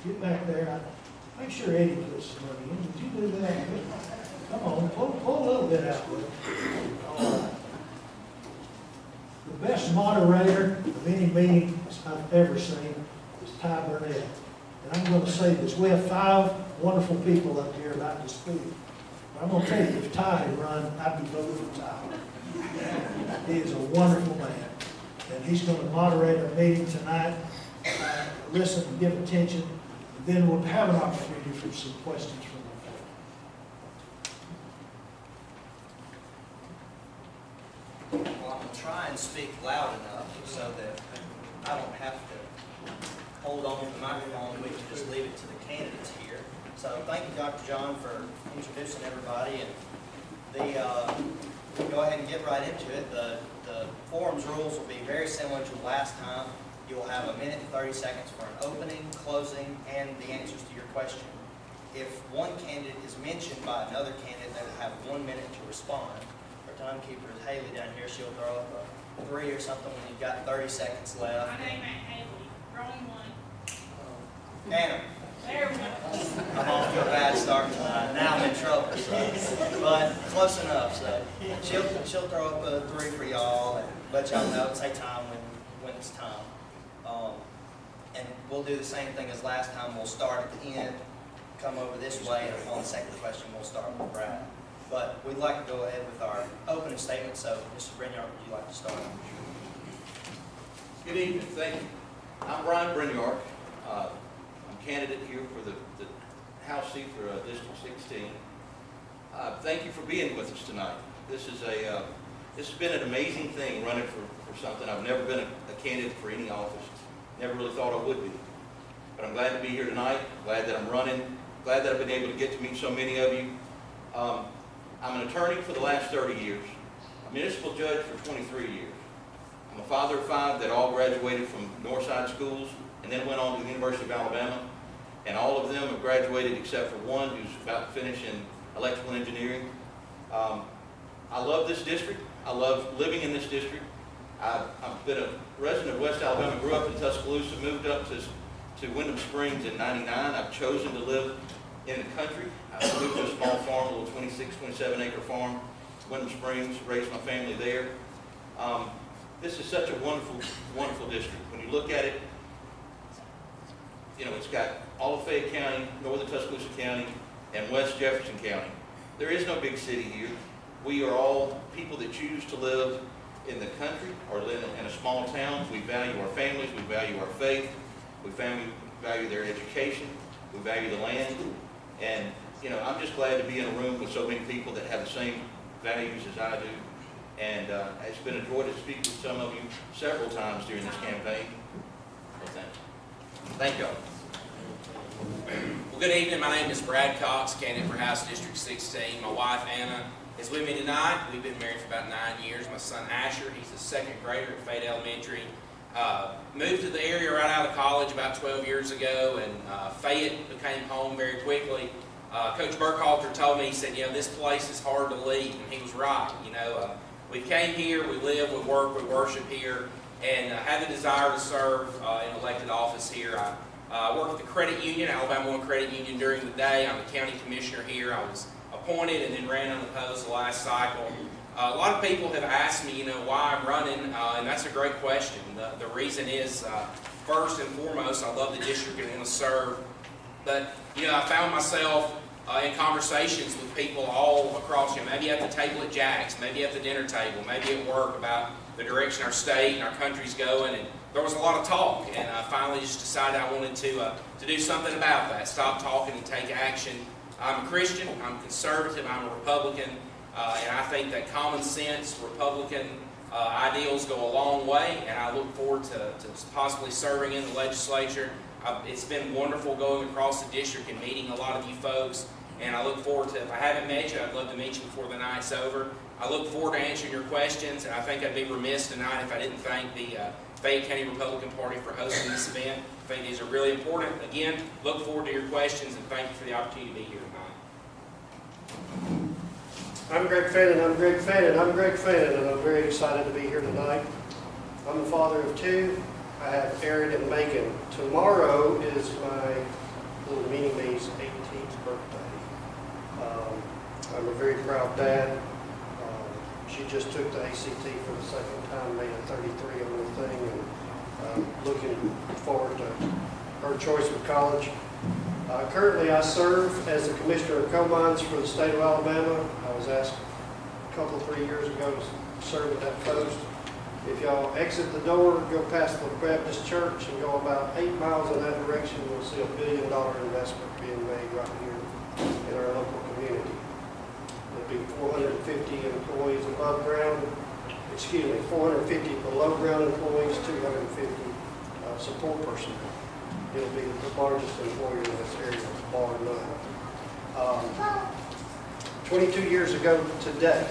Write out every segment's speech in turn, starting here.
Get back there. Make sure Eddie puts some money in. Would you do that? Come on, pull a little bit out with it. All right. The best moderator of any meeting I've ever seen is Ty Burnett. And I'm going to say this. We have 5 wonderful people up here about to speak. But I'm going to tell you, if Ty had run, I'd be voting for Ty. He is a wonderful man. And he's going to moderate our meeting tonight. Listen and give attention. And then we'll have an opportunity for some questions from the Well, I'm going to try and speak loud enough so that I don't have to hold on to the microphone. We can just leave it to the candidates here. So thank you, Dr. John, for introducing everybody. And we'll go ahead and get right into it. The forum's rules will be very similar to last time. You will have 1 minute and 30 seconds for an opening, closing, and the answers to your question. If one candidate is mentioned by another candidate, they will have 1 minute to respond. Our timekeeper is Haley down here. She'll throw up a 3 or something when you've got 30 seconds left. My name ain't Haley. Wrong one. Anna. There we go. I'm off to a bad start tonight. Now I'm in trouble, so. But close enough. So she'll throw up a 3 for y'all and let y'all know, say time when it's time. And we'll do the same thing as last time. We'll start at the end, come over this way, and upon the second question, we'll start with Brad. But we'd like to go ahead with our opening statement. So, Mr. Brinyark, would you like to start? Good evening. Thank you. I'm Brinyark. I'm candidate here for the House seat for District 16. Thank you for being with us tonight. This has been an amazing thing running for something. I've never been a candidate for any office. Never really thought I would be. But I'm glad to be here tonight. Glad that I'm running. Glad that I've been able to get to meet so many of you. I'm an attorney for the last 30 years. A municipal judge for 23 years. I'm a father of 5 that all graduated from Northside schools and then went on to the University of Alabama. And all of them have graduated except for one who's about to finish in electrical engineering. I love this district. I love living in this district. I've been a resident of West Alabama, grew up in Tuscaloosa, moved up to Wyndham Springs in '99. I've chosen to live in the country. I moved to a small farm, a little 26, 27 acre farm, Wyndham Springs, raised my family there. This is such a wonderful, wonderful district. When you look at it, you know, it's got all of Fayette County, northern Tuscaloosa County, and West Jefferson County. There is no big city here. We are all people that choose to live in the country or live in a small town. We value our families, we value our faith, we value their education, we value the land. And, you know, I'm just glad to be in a room with so many people that have the same values as I do. And it's been a joy to speak with some of you several times during this campaign. So thank y'all. Well, good evening. My name is Brad Cox, candidate for House District 16. My wife, Anna, is with me tonight. We've been married for about 9 years. My son, Asher, he's a 2nd grader at Fayette Elementary. Moved to the area right out of college about 12 years ago, and Fayette became home very quickly. Coach Burkhalter told me, he said, you know, this place is hard to leave, and he was right. You know, we came here, we live, we work, we worship here, and have the desire to serve in elected office here. I work at the credit union, Alabama One Credit Union, during the day. I'm the county commissioner here. I was appointed and then ran unopposed the last cycle. A lot of people have asked me, you know, why I'm running, and that's a great question. The reason is, first and foremost, I love the district and want to serve. But, you know, I found myself in conversations with people all across, you know, maybe at the table at Jack's, maybe at the dinner table, maybe at work, about the direction our state and our country's going. And there was a lot of talk, and I finally just decided I wanted to do something about that, stop talking and take action. I'm a Christian, I'm conservative, I'm a Republican, and I think that common sense Republican ideals go a long way, and I look forward to possibly serving in the legislature. It's been wonderful going across the district and meeting a lot of you folks, and I look forward to, if I haven't met you, I'd love to meet you before the night's over. I look forward to answering your questions, and I think I'd be remiss tonight if I didn't thank the Fayette County Republican Party for hosting this event. I think these are really important. Again, look forward to your questions, and thank you for the opportunity to be here tonight. I'm Greg Fanin, and I'm very excited to be here tonight. I'm the father of 2. I have Aaron and Macon. Tomorrow is my very proud dad. She just took the ACT for the second time, made a 33 on the thing, and looking forward to her choice of college. Currently, I serve as the Commissioner of Coal Mines for the state of Alabama. I was asked a couple, 3 years ago to serve at that post. If y'all exit the door, go past the Baptist Church and go about 8 miles in that direction, you'll see $1 billion investment being made right here in our local community. There'll be 450 employees above ground, 450 below ground employees, 250 support personnel. It'll be the largest employer in this area, bar none. 22 years ago today,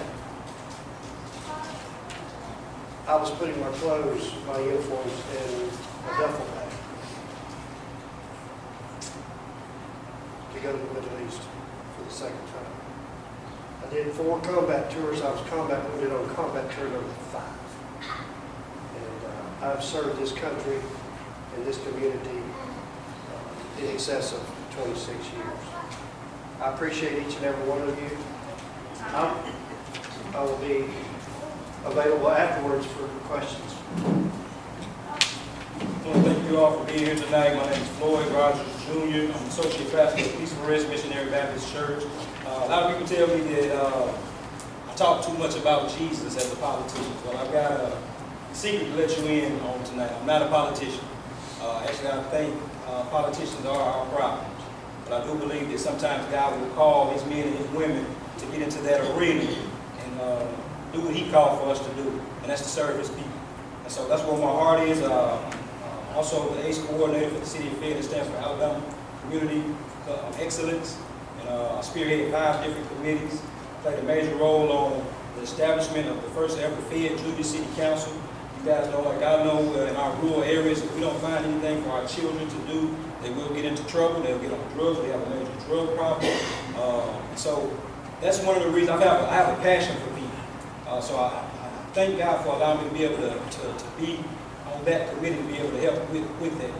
I was putting my clothes, my uniforms in a duffel bag to go to the Middle East for the second time. I did 4 combat tours. I was combat wounded on combat tour number 5. And I've served this country and this community in excess of 26 years. I appreciate each and every one of you. I will be available afterwards for questions. I want to thank you all for being here tonight. My name is Floyd Rodgers Jr. I'm Associate Pastor of Peaceful Rest Missionary Baptist Church. A lot of people tell me that I talk too much about Jesus as a politician. Well, I've got a secret to let you in on tonight. I'm not a politician. Actually, I think politicians are our problems. But I do believe that sometimes God will call his men and his women to get into that arena and do what he called for us to do, and that's to serve his people. And so that's where my heart is. Also the ACE coordinator for the city of Fayette, that stands for Alabama Community Excellence. And I spearheaded 5 different committees, played a major role on the establishment of the first ever Fayette Junior City Council. You guys know, like I know, in our rural areas, if we don't find anything for our children to do, they will get into trouble, they'll get on drugs, we have a major drug problem. So that's one of the reasons I have a passion for people. So I thank God for allowing me to be able to be on that committee, to be able to help with that.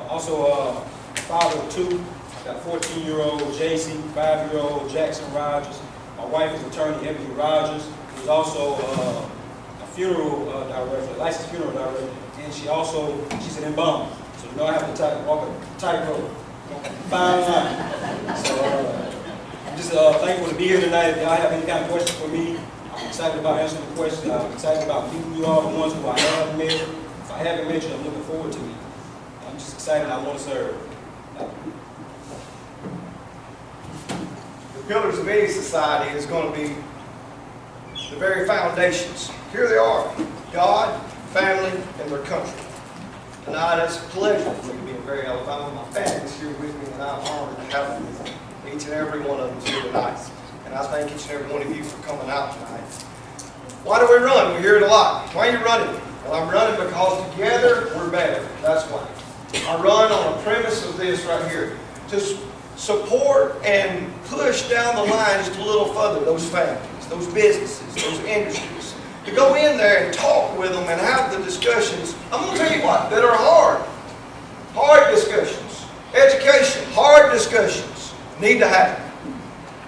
Also, father of 2. I got 14-year-old JC, 5-year-old Jackson Rodgers. My wife is attorney Ebony Rodgers, who's also a funeral director, licensed funeral director, and she's an embalmer. So you know I have to walk a tightrope, fine line. So I'm just thankful to be here tonight. If y'all have any kind of questions for me, I'm excited about answering the questions. I'm excited about meeting you all, the ones who I haven't met. If I haven't met you, I'm looking forward to it. I'm just excited. I want to serve. The pillars of any society is going to be the very foundations. Here they are: God, family, and their country. Tonight, it's a pleasure for me to be in Berry, Alabama. My family's here with me, and I'm honored to have them with me. Each and every one of them is here tonight. And I thank each and every one of you for coming out tonight. Why do we run? We hear it a lot. Why are you running? Well, I'm running because together we're better. That's why. I run on a premise of this right here: to support and push down the line just a little further those families, those businesses, those industries. To go in there and talk with them and have the discussions, I'm going to tell you what, that are hard. Hard discussions. Education, hard discussions need to happen.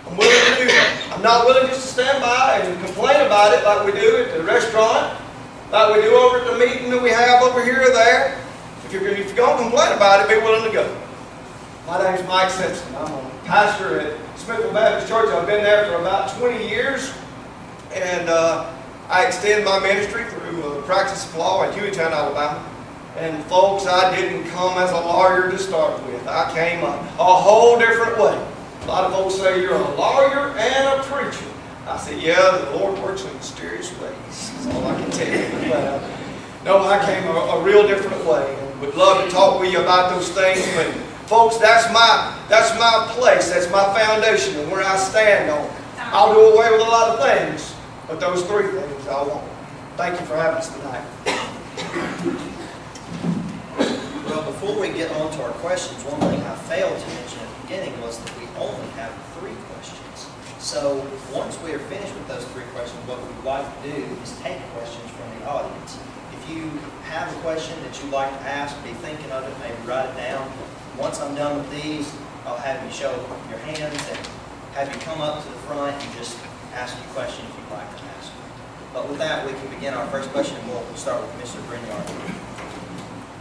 I'm willing to do that. I'm not willing just to stand by and complain about it like we do at the restaurant, like we do over at the meeting that we have over here or there. If you're going to complain about it, be willing to go. My name is Mike Simpson. I'm a pastor at Smithville Baptist Church. I've been there for about 20 years. And I extend my ministry through the practice of law in Hueytown, Alabama. And folks, I didn't come as a lawyer to start with. I came a whole different way. A lot of folks say you're a lawyer and a preacher. I said, yeah, the Lord works in mysterious ways. That's all I can tell you. But, no, I came a real different way, and would love to talk with you about those things. But folks, that's my place. That's my foundation and where I stand on. I'll do away with a lot of things, but those 3 things I won't. Thank you for having us tonight. Well, before we get on to our questions, one thing I failed to mention at the beginning was that we only have 3 questions. So once we are finished with those 3 questions, what we'd like to do is take questions from the audience. If you have a question that you'd like to ask, be thinking of it, maybe write it down. Once I'm done with these, I'll have you show your hands and have you come up to the front and just ask your question if you'd like to ask. But with that, we can begin our first question, and we'll start with Mr. Brinyark.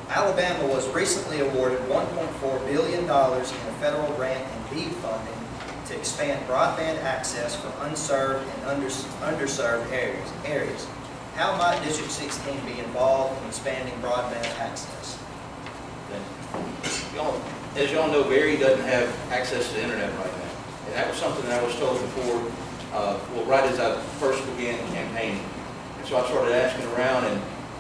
Alabama was recently awarded $1.4 billion in a federal grant and BEAD funding to expand broadband access for unserved and underserved areas. How might District 16 be involved in expanding broadband access? As y'all know, Berry doesn't have access to the internet right now. And that was something that I was told before, well, right as I first began campaigning. And so I started asking around,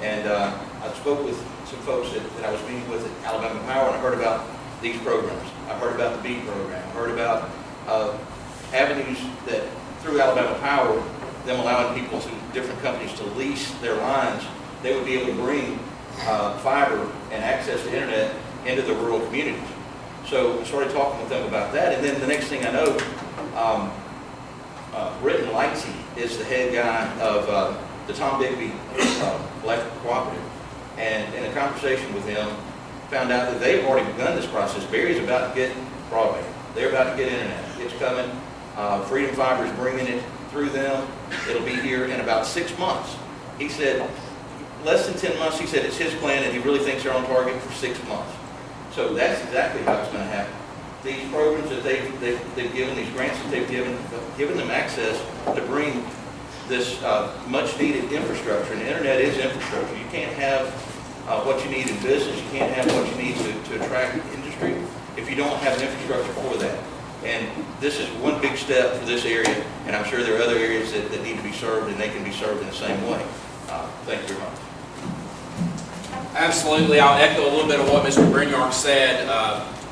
and I spoke with some folks that I was meeting with at Alabama Power, and I heard about these programs. I heard about the BEAD program. I heard about avenues that, through Alabama Power, them allowing people to, different companies to lease their lines, they would be able to bring fiber and access to internet into the rural communities. So I started talking with them about that, and then the next thing I know, Britton Lightsey is the head guy of the Tom Bigby Electric Cooperative, and in a conversation with him, found out that they've already begun this process. Berry's about to get broadband. They're about to get internet. It's coming. Freedom Fiber is bringing it through them. It'll be here in about 6 months. He said, less than 10 months, he said it's his plan, and he really thinks they're on target for 6 months. So that's exactly how it's going to happen. These programs that they've given, these grants that they've given them access to bring this much-needed infrastructure, and the internet is infrastructure. You can't have what you need in business, you can't have what you need to attract industry if you don't have an infrastructure for that. And this is one big step for this area, and I'm sure there are other areas that need to be served, and they can be served in the same way. Thank you very much. Absolutely. I'll echo a little bit of what Mr. Brinyark said.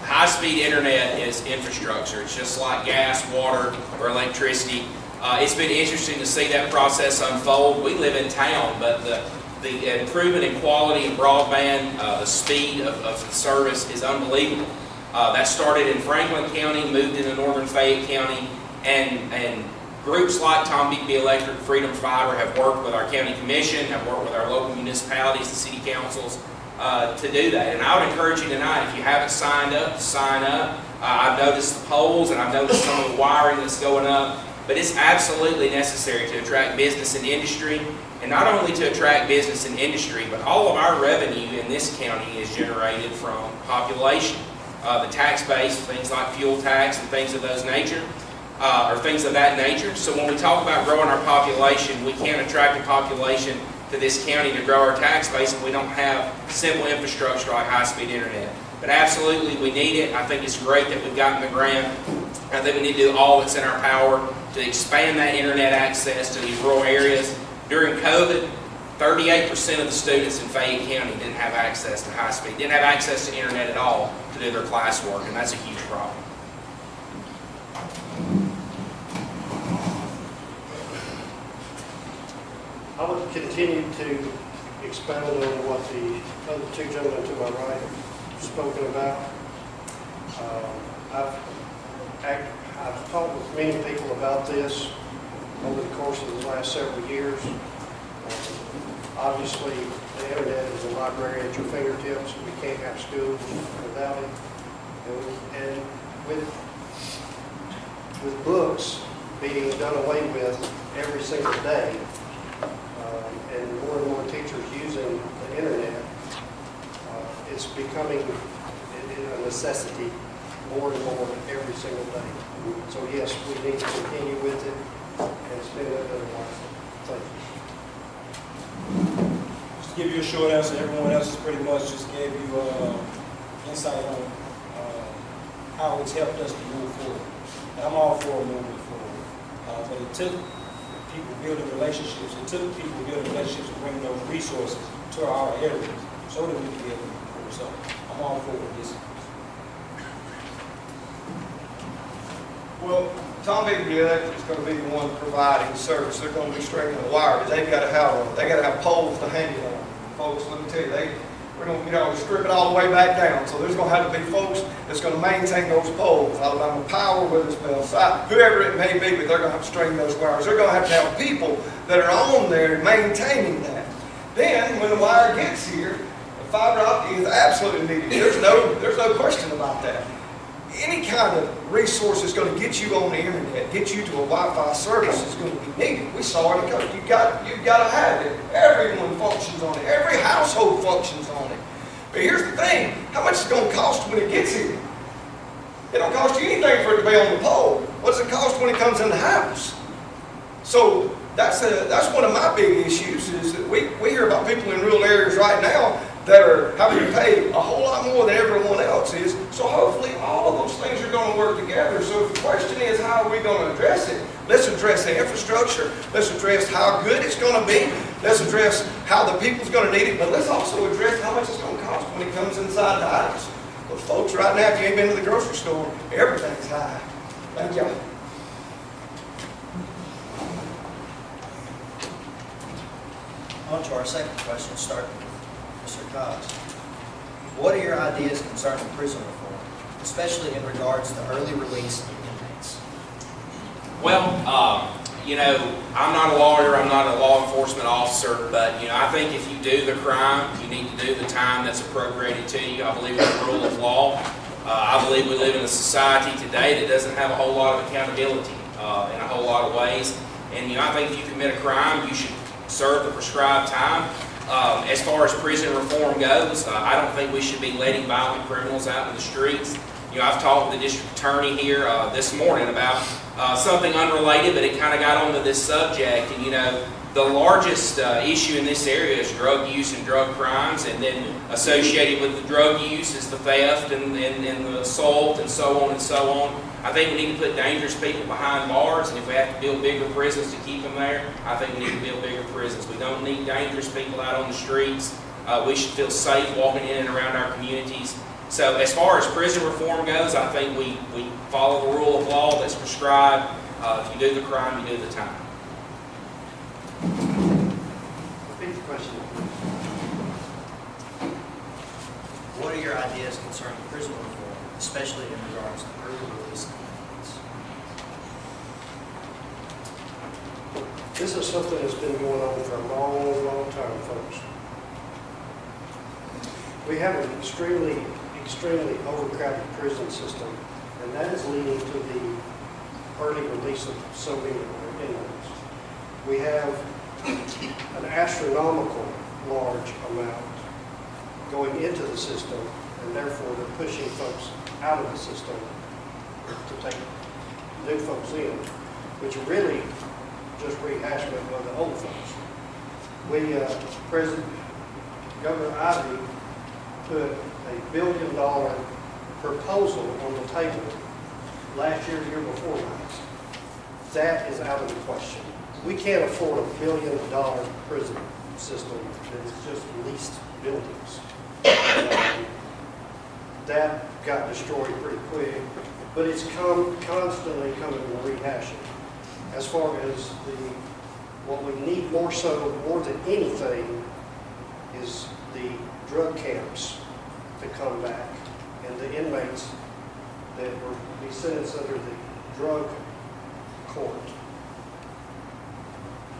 High-speed internet is infrastructure. It's just like gas, water, or electricity. It's been interesting to see that process unfold. We live in town, but the improvement in quality and broadband, the speed of the service is unbelievable. That started in Franklin County, moved into northern Fayette County, and groups like Tom Bigby Electric, Freedom Fiber have worked with our county commission, have worked with our local municipalities and city councils to do that. And I would encourage you tonight, if you haven't signed up, sign up. I've noticed the polls and I've noticed some of the wiring that's going up, but it's absolutely necessary to attract business and industry. And not only to attract business and industry, but all of our revenue in this county is generated from population. The tax base, things like fuel tax and things of those nature, or things of that nature. So when we talk about growing our population, we can't attract a population to this county to grow our tax base if we don't have simple infrastructure like high-speed internet. But absolutely, we need it. I think it's great that we've gotten the grant. I think we need to do all that's in our power to expand that internet access to these rural areas. During COVID, 38% of the students in Fayette County didn't have access to high-speed, didn't have access to internet at all to do their classwork, and that's a huge problem. I would continue to expound on what the other two gentlemen to my right have spoken about. I've talked with many people about this over the course of the last several years. Obviously, the internet is a library at your fingertips. We can't have schools without it. And with books being done away with every single day, and more teachers using the internet, it's becoming a necessity more and more every single day. So yes, we need to continue with it and spend it otherwise. Thank you. Just to give you a short answer, everyone else has pretty much just gave you insight on how it's helped us to move forward. And I'm all for moving forward. But it took people building relationships. It took people building relationships to bring those resources to our areas so that we can be able to move forward. So I'm all for this. Well, Tom Bigby Electric is going to be the one providing service. They're going to be stringing the wire, but they've got to have poles to hang it on. Folks, let me tell you, we're going to strip it all the way back down. So there's going to have to be folks that's going to maintain those poles. Alabama Power, whether it's Bellside, whoever it may be, but they're going to have to string those wires. They're going to have people that are on there maintaining that. Then, when the wire gets here, the fiber optic is absolutely needed. There's no question about that. Any kind of resource resource that's going to get you on the internet, get you to a Wi-Fi service is going to be needed. We saw it. You've got to have it. Everyone functions on it. Every household functions on it. But here's the thing. How much is it going to cost when it gets here? It don't cost you anything for it to be on the pole. What does it cost when it comes in the house? So that's one of my big issues is that we hear about people in rural areas right now that are having to pay a whole lot more than everyone else is. So hopefully all of those things are going to work together. So if the question is how are we going to address it, let's address the infrastructure. Let's address how good it's going to be. Let's address how the people's going to need it. But let's also address how much it's going to cost when it comes inside the house. But folks, right now, if you ain't been to the grocery store, everything's high. Thank y'all. On to our second question, starting with Mr. Cox. What are your ideas concerning prison reform, especially in regards to early release of inmates? Well, I'm not a lawyer, I'm not a law enforcement officer, but, I think if you do the crime, you need to do the time that's appropriated to you. I believe in the rule of law. I believe we live in a society today that doesn't have a whole lot of accountability in a whole lot of ways. And, I think if you commit a crime, you should serve the prescribed time. As far as prison reform goes, I don't think we should be letting violent criminals out in the streets. I've talked with the district attorney here this morning about something unrelated, but it kind of got onto this subject. And, the largest issue in this area is drug use and drug crimes, and then associated with the drug use is the theft and the assault and so on and so on. I think we need to put dangerous people behind bars, and if we have to build bigger prisons to keep them there, I think we need to build bigger prisons. We don't need dangerous people out on the streets. We should feel safe walking in and around our communities. So as far as prison reform goes, I think we follow the rule of law that's prescribed. If you do the crime, you do the time. Repeat the question. What are your ideas concerning prison reform, especially in regards to early release of inmates? This is something that's been going on for a long, long time, folks. We have an extremely overcrowded prison system, and that is leading to the early release of so many inmates. We have an astronomical large amount going into the system, and therefore they're pushing folks out of the system to take new folks in, which really just rehashment of the old folks. Governor Ivey put $1 billion proposal on the table last year, the year before last. That is out of the question. We can't afford $1 billion prison system that is just leased buildings. That got destroyed pretty quick, but it's constantly coming to rehashing. As far as what we need more than anything is the drug camps to come back, and the inmates that will be sentenced under the drug court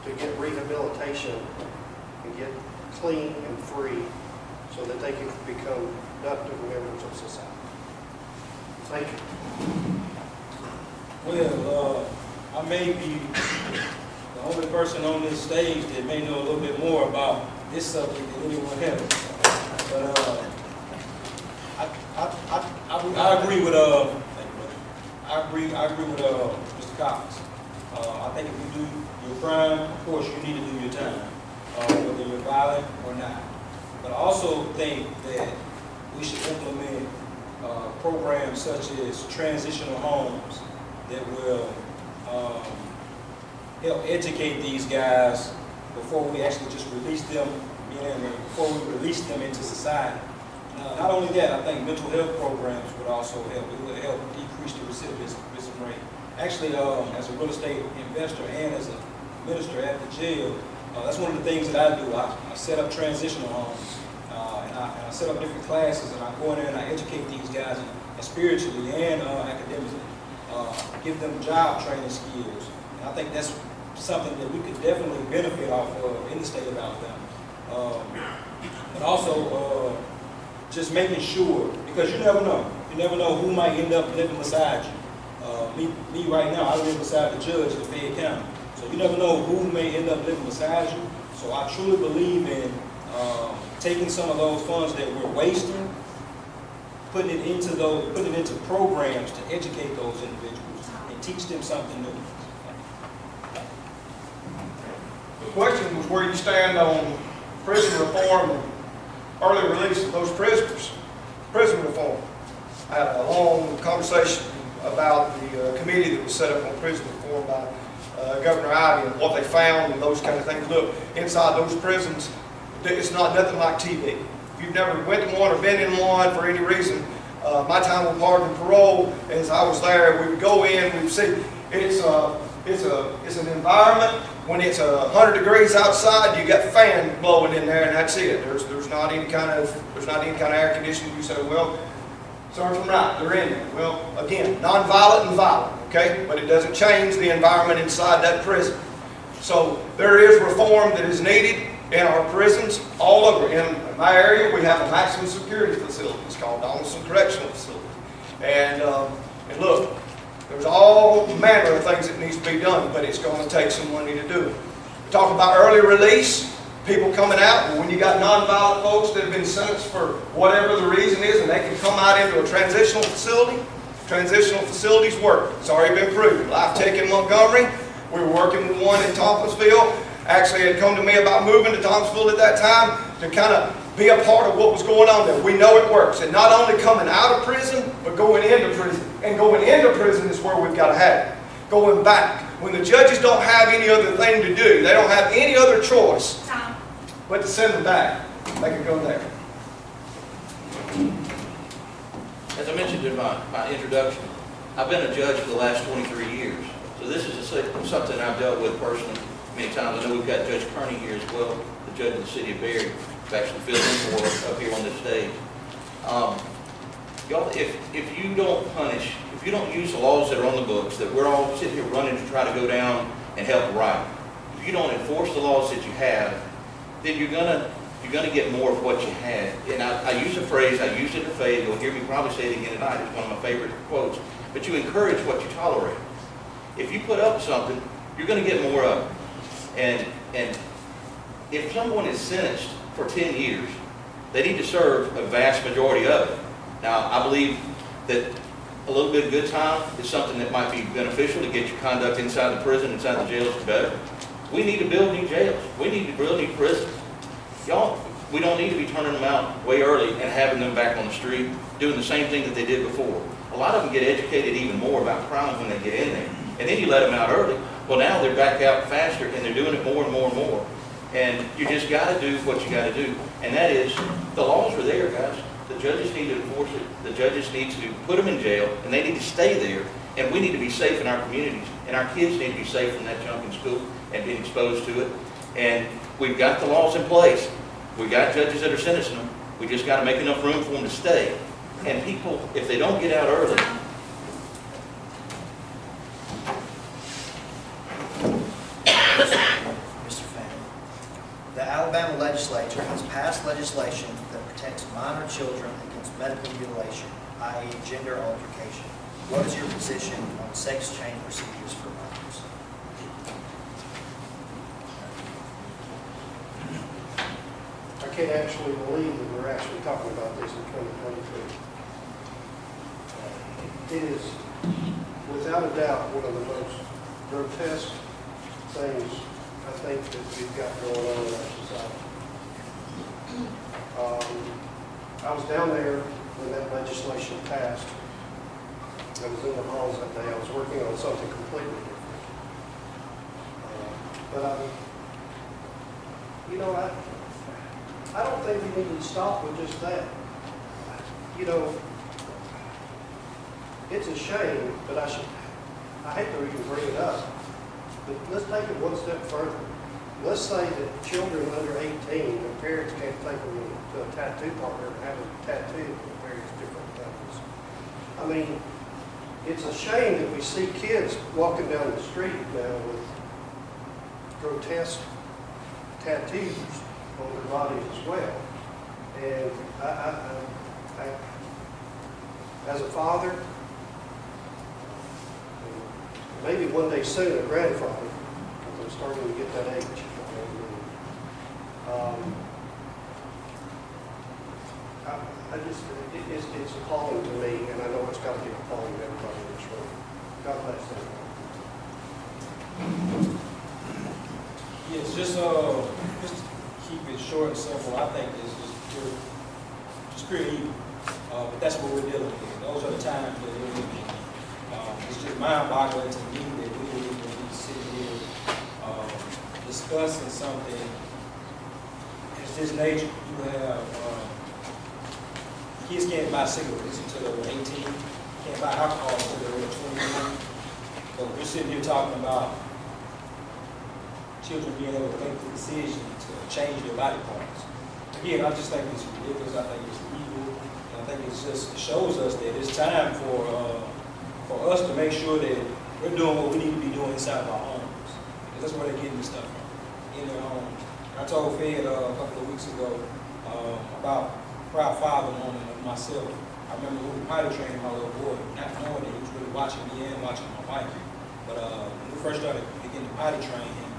to get rehabilitation and get clean and free so that they can become productive members of society. Thank you. Well, I may be the only person on this stage that may know a little bit more about this subject than anyone else. But I agree with Mr. Cox. I think if you do your crime, of course you need to do your time, whether you're violent or not. But I also think that we should implement programs such as transitional homes that will help educate these guys before we actually just release them, before we release them into society. Not only that, I think mental health programs would also help. It would help decrease the recidivism rate. Actually, as a real estate investor and as a minister at the jail, that's one of the things that I do. I set up transitional homes, and I set up different classes, and I go in there and I educate these guys spiritually and academically, give them job training skills. And I think that's something that we could definitely benefit off of in the state of Alabama. But also, just making sure, because you never know who might end up living beside you. Me right now, I live beside the judge in Fayette County. So you never know who may end up living beside you. So I truly believe in taking some of those funds that we're wasting, putting it into programs to educate those individuals and teach them something new. The question was where you stand on prison reform and early release of those prisoners. Prison reform. I had a long conversation about the committee that was set up on prison reform by Governor Ivey and what they found and those kind of things. Look, inside those prisons, it's not nothing like TV. If you've never went to one or been in one for any reason, my time on pardon and parole, as I was there, we would go in, we would see it's an environment. When it's 100 degrees outside, you got fan blowing in there, and that's it. There's not any kind of air conditioning. You say, well, serves them right. They're in there. Well, again, non-violent and violent, okay? But it doesn't change the environment inside that prison. So there is reform that is needed in our prisons all over. In my area, we have a maximum security facility. It's called Donaldson Correctional Facility. And look, there's all manner of things that needs to be done, but it's going to take some money to do it. We talk about early release, people coming out. Well, when you got nonviolent folks that have been sentenced for whatever the reason is, and they can come out into a transitional facility, transitional facilities work. It's already been proven. Life Tech in Montgomery, we were working with one in Thomasville. Actually, had come to me about moving to Thomasville at that time to kind of be a part of what was going on there. We know it works. And not only coming out of prison, but going into prison. And going into prison is where we've got to have it. Going back. When the judges don't have any other thing to do, they don't have any other choice but to send them back. They can go there. As I mentioned in my introduction, I've been a judge for the last 23 years. So this is something I've dealt with personally many times. I know we've got Judge Kearney here as well, the judge of the city of Berry, who actually filled in for us up here on this stage. Y'all, if you don't punish, if you don't use the laws that are on the books, that we're all sitting here running to try to go down and help right, if you don't enforce the laws that you have, then you're gonna get more of what you had. And I use a phrase, I used it in Fayette, you'll hear me probably say it again tonight, it's one of my favorite quotes, but you encourage what you tolerate. If you put up something, you're gonna get more of it. And if someone is sentenced for 10 years, they need to serve a vast majority of it. Now, I believe that a little bit of good time is something that might be beneficial to get your conduct inside the prison, inside the jails better. We need to build new jails. We need to build new prisons. Y'all, we don't need to be turning them out way early and having them back on the street doing the same thing that they did before. A lot of them get educated even more about crime when they get in there. And then you let them out early. Well, now they're back out faster and they're doing it more and more and more. And you just got to do what you got to do. And that is, the laws are there, guys. The judges need to enforce it. The judges need to put them in jail, and they need to stay there. And we need to be safe in our communities. And our kids need to be safe from that junk in school and being exposed to it. And we've got the laws in place. We've got judges that are sentencing them. We just got to make enough room for them to stay. And people, if they don't get out early, Mr. Fanin, the Alabama legislature has passed legislation that protects minor children against medical mutilation, i.e. gender altercation. What is your position on sex change procedures for minors? I can't actually believe that we're actually talking about this in 2023. It is, without a doubt, one of the most grotesque things I think that we've got going on in our society. I was down there when that legislation passed. I was in the halls that day. I was working on something completely different. I don't think we need to stop with just that. It's a shame, but I hate to even bring it up, but let's take it one step further. Let's say that children under 18, their parents can't take them to a tattoo parlor and have a tattoo of various different things. I mean, it's a shame that we see kids walking down the street now with grotesque tattoos on their bodies as well. And I as a father, maybe one day soon a grandfather, because I'm starting to get that age. I just, it's appalling to me, and I know it's got to be appalling to everybody in this room. God bless them. Yes, just to keep it short and simple, I think it's just pure evil. But that's what we're dealing with. Those are the times that we're living in. It's just mind-boggling to me that we would even be sitting here discussing something as this nature. You have kids can't buy cigarettes until they're 18, can't buy alcohol until they're 21. But we're sitting here talking about children being able to make the decision to change their body parts. Again, I just think it's ridiculous. I think it's evil. And I think it shows us that it's time for us to make sure that we're doing what we need to be doing inside of our homes. Because that's where they're getting this stuff from, in their homes. I told Fayette a couple of weeks ago about proud father moment of myself. I remember we were potty training my little boy, not knowing that he was really watching me and watching my wife. But when we first started beginning to potty train him,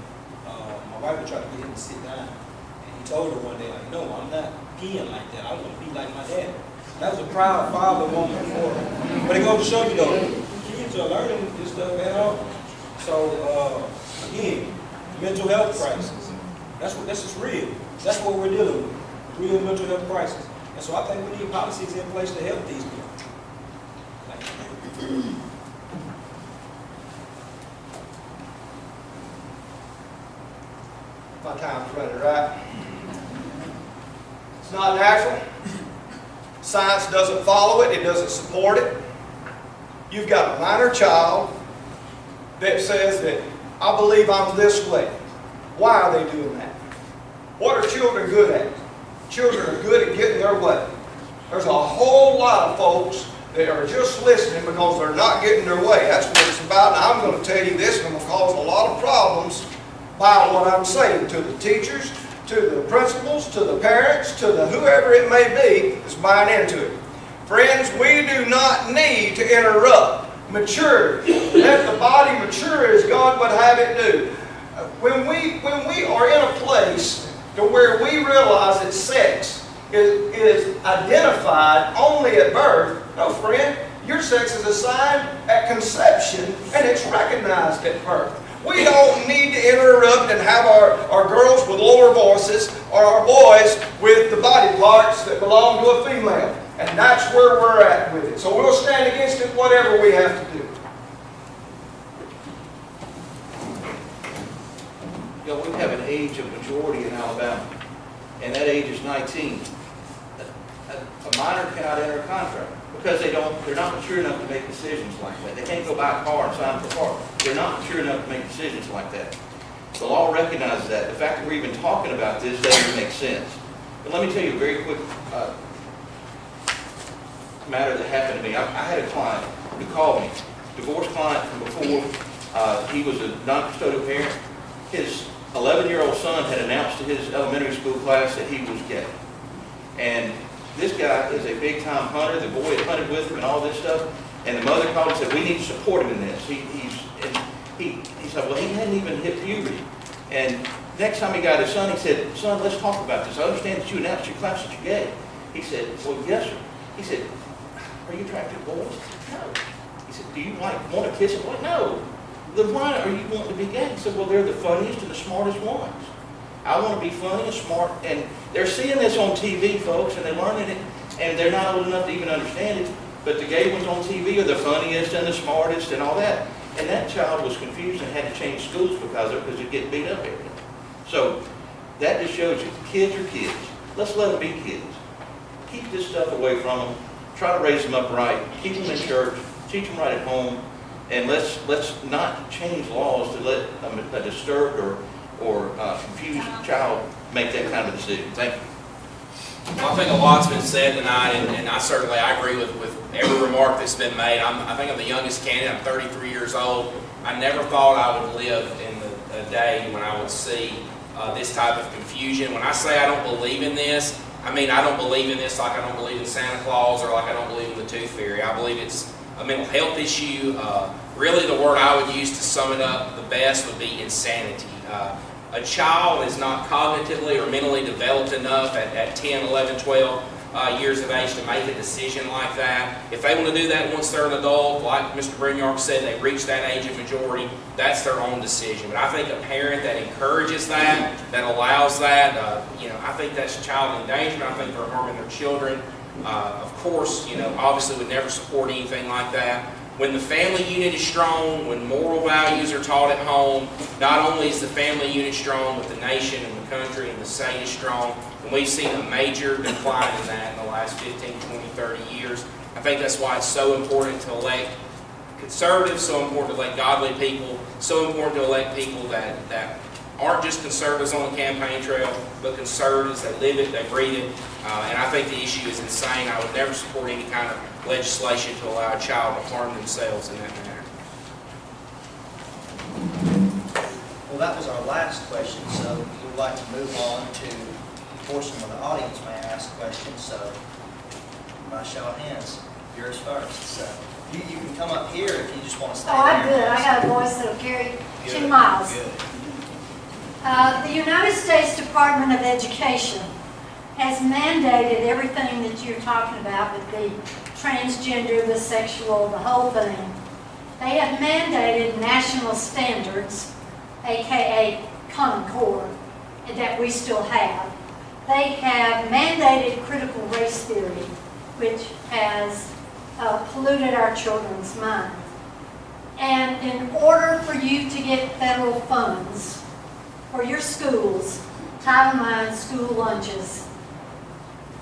my wife would try to get him to sit down. And he told her one day, like, no, I'm not peeing like that. I want to be like my dad. That was a proud father moment for him. But it goes to show you, though, kids are learning this stuff at all. So, again, mental health crisis. This is real. That's what we're dealing with. Real mental health crisis. And so I think we need policies in place to help these people. Thank you. My time's running, right? It's not natural. Science doesn't follow it. It doesn't support it. You've got a minor child that says that, I believe I'm this way. Why are they doing that? What are children good at? Children are good at getting their way. There's a whole lot of folks that are just listening because they're not getting their way. That's what it's about. And I'm going to tell you this, and I'm going to cause a lot of problems by what I'm saying to the teachers, to the principals, to the parents, to the whoever it may be that's buying into it. Friends, we do not need to interrupt maturity. Let the body mature as God would have it do. When we are in a place to where we realize that sex is identified only at birth, no, friend, your sex is assigned at conception and it's recognized at birth. We don't need to interrupt and have our girls with lower voices or our boys with the body parts that belong to a female. And that's where we're at with it. So we'll stand against it, whatever we have to do. You know, we have an age of majority in Alabama, and that age is 19. A minor cannot enter a contract because they're not mature enough to make decisions like that. They can't go buy a car and sign for a car. They're not mature enough to make decisions like that. The law recognizes that. The fact that we're even talking about this doesn't make sense. But let me tell you a very quick matter that happened to me. I had a client who called me, divorced client from before. He was a non-custodial parent. His 11-year-old son had announced to his elementary school class that he was gay. And this guy is a big-time hunter. The boy had hunted with him and all this stuff. And the mother called and said, we need to support him in this. He said, well, he hadn't even hit puberty. And next time he got his son, he said, son, let's talk about this. I understand that you announced to your class that you're gay. He said, well, yes, sir. He said, are you attracted to boys? No. He said, do you want to kiss a boy? No. Then why are you wanting to be gay? He said, well, they're the funniest and the smartest ones. I want to be funny and smart. And they're seeing this on TV, folks, and they're learning it, and they're not old enough to even understand it. But the gay ones on TV are the funniest and the smartest and all that. And that child was confused and had to change schools because of it, because he'd get beat up every day. So that just shows you, kids are kids. Let's let them be kids. Keep this stuff away from them. Try to raise them up right. Keep them in church. Teach them right at home. And let's not change laws to let a disturbed or confused child make that kind of decision. Thank you. Well, I think a lot's been said tonight, and I agree with every remark that's been made. I think I'm the youngest candidate. I'm 33 years old. I never thought I would live in a day when I would see this type of confusion. When I say I don't believe in this, I mean I don't believe in this like I don't believe in Santa Claus or like I don't believe in the Tooth Fairy. I believe it's a mental health issue. Really, the word I would use to sum it up the best would be insanity. A child is not cognitively or mentally developed enough at 10, 11, 12 years of age to make a decision like that. If they want to do that once they're an adult, like Mr. Brinyark said, they reach that age of majority, that's their own decision. But I think a parent that encourages that allows that, I think that's child endangerment. I think they're harming their children. Of course, obviously would never support anything like that. When the family unit is strong, when moral values are taught at home, not only is the family unit strong, but the nation and the country and the state is strong. And we've seen a major decline in that in the last 15, 20, 30 years. I think that's why it's so important to elect conservatives, so important to elect godly people, so important to elect people that aren't just conservatives on the campaign trail, but conservatives that live it, they breathe it. And I think the issue is insane. I would never support any kind of legislation to allow a child to harm themselves in that manner. Well, that was our last question, so we would like to move on to the portion where the audience may ask questions. So, by show of hands, yours first. So, you can come up here if you just want to stay Oh, I'm there. good. I got a voice that'll carry Good, 2 miles. Good. The United States Department of Education has mandated everything that you're talking about with the transgender, the sexual, the whole thing. They have mandated national standards, aka Common Core, that we still have. They have mandated critical race theory, which has polluted our children's minds. And in order for you to get federal funds for your schools, Title IX school lunches,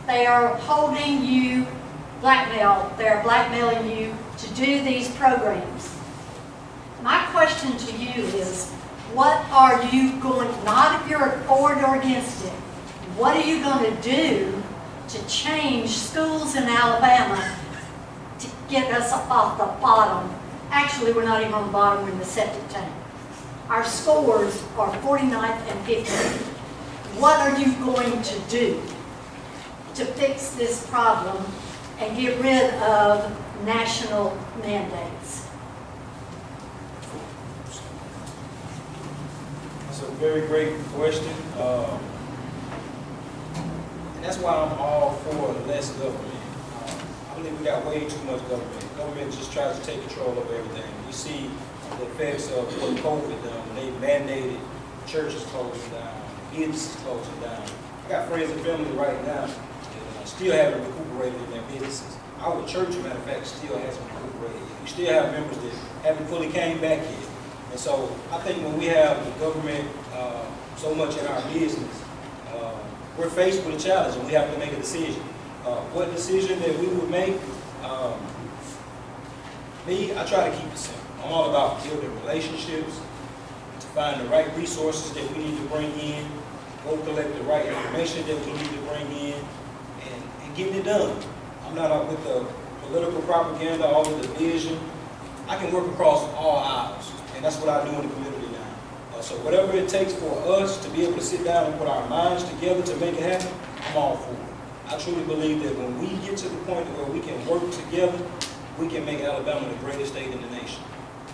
they are holding you they are blackmailing you to do these programs. My question to you is, what are you going, not if you're for it or against it, what are you going to do to change schools in Alabama to get us off the bottom? Actually, we're not even on the bottom, we're in the septic tank. Our scores are 49th and 50th. What are you going to do to fix this problem and get rid of national mandates? That's a very great question. And that's why I'm all for less government. I believe we got way too much government. Government just tries to take control of everything. We see the effects of what COVID done when they mandated churches closing down, businesses closing down. I got friends and family right now that still haven't recuperated in their businesses. Our church, matter of fact, still hasn't recuperated yet. We still have members that haven't fully came back yet. And so I think when we have the government so much in our business, we're faced with a challenge and we have to make a decision. What decision that we would make? I try to keep it simple. I'm all about building relationships, to find the right resources that we need to bring in, go collect the right information that we need to bring in, and getting it done. I'm not out with the political propaganda, all the division. I can work across all aisles, and that's what I do in the community now. So whatever it takes for us to be able to sit down and put our minds together to make it happen, I'm all for it. I truly believe that when we get to the point where we can work together, we can make Alabama the greatest state in the nation.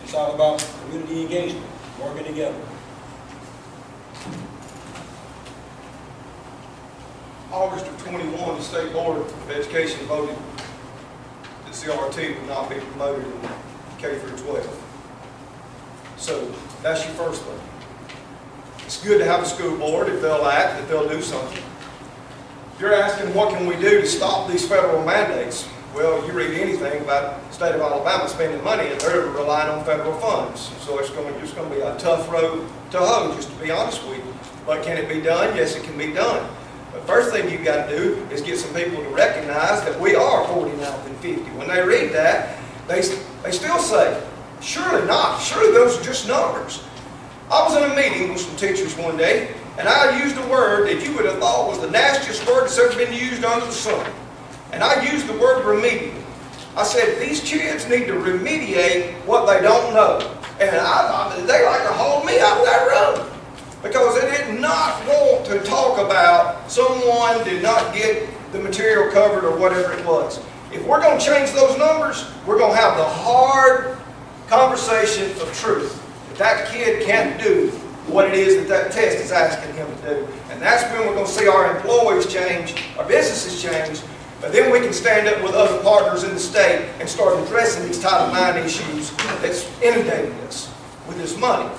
It's all about community engagement, working together. August of 21, the State Board of Education voted that CRT would not be promoted in K through 12. So that's your first thing. It's good to have a school board if they'll act, if they'll do something. You're asking what can we do to stop these federal mandates? Well, you read anything about the state of Alabama spending money and they're relying on federal funds. So it's going to be a tough road to hoe, just to be honest with you. But can it be done? Yes, it can be done. The first thing you've got to do is get some people to recognize that we are 49th and 50. When they read that, they still say, surely not. Surely those are just numbers. I was in a meeting with some teachers one day, and I used a word that you would have thought was the nastiest word that's ever been used under the sun. And I used the word remedial. I said, these kids need to remediate what they don't know. And they like to haul me out of that room. Because they did not want to talk about someone did not get the material covered or whatever it was. If we're going to change those numbers, we're going to have the hard conversation of truth. That kid can't do what it is that that test is asking him to do. And that's when we're going to see our employees change, our businesses change, but then we can stand up with other partners in the state and start addressing these Title IX issues that's inundating us with this money.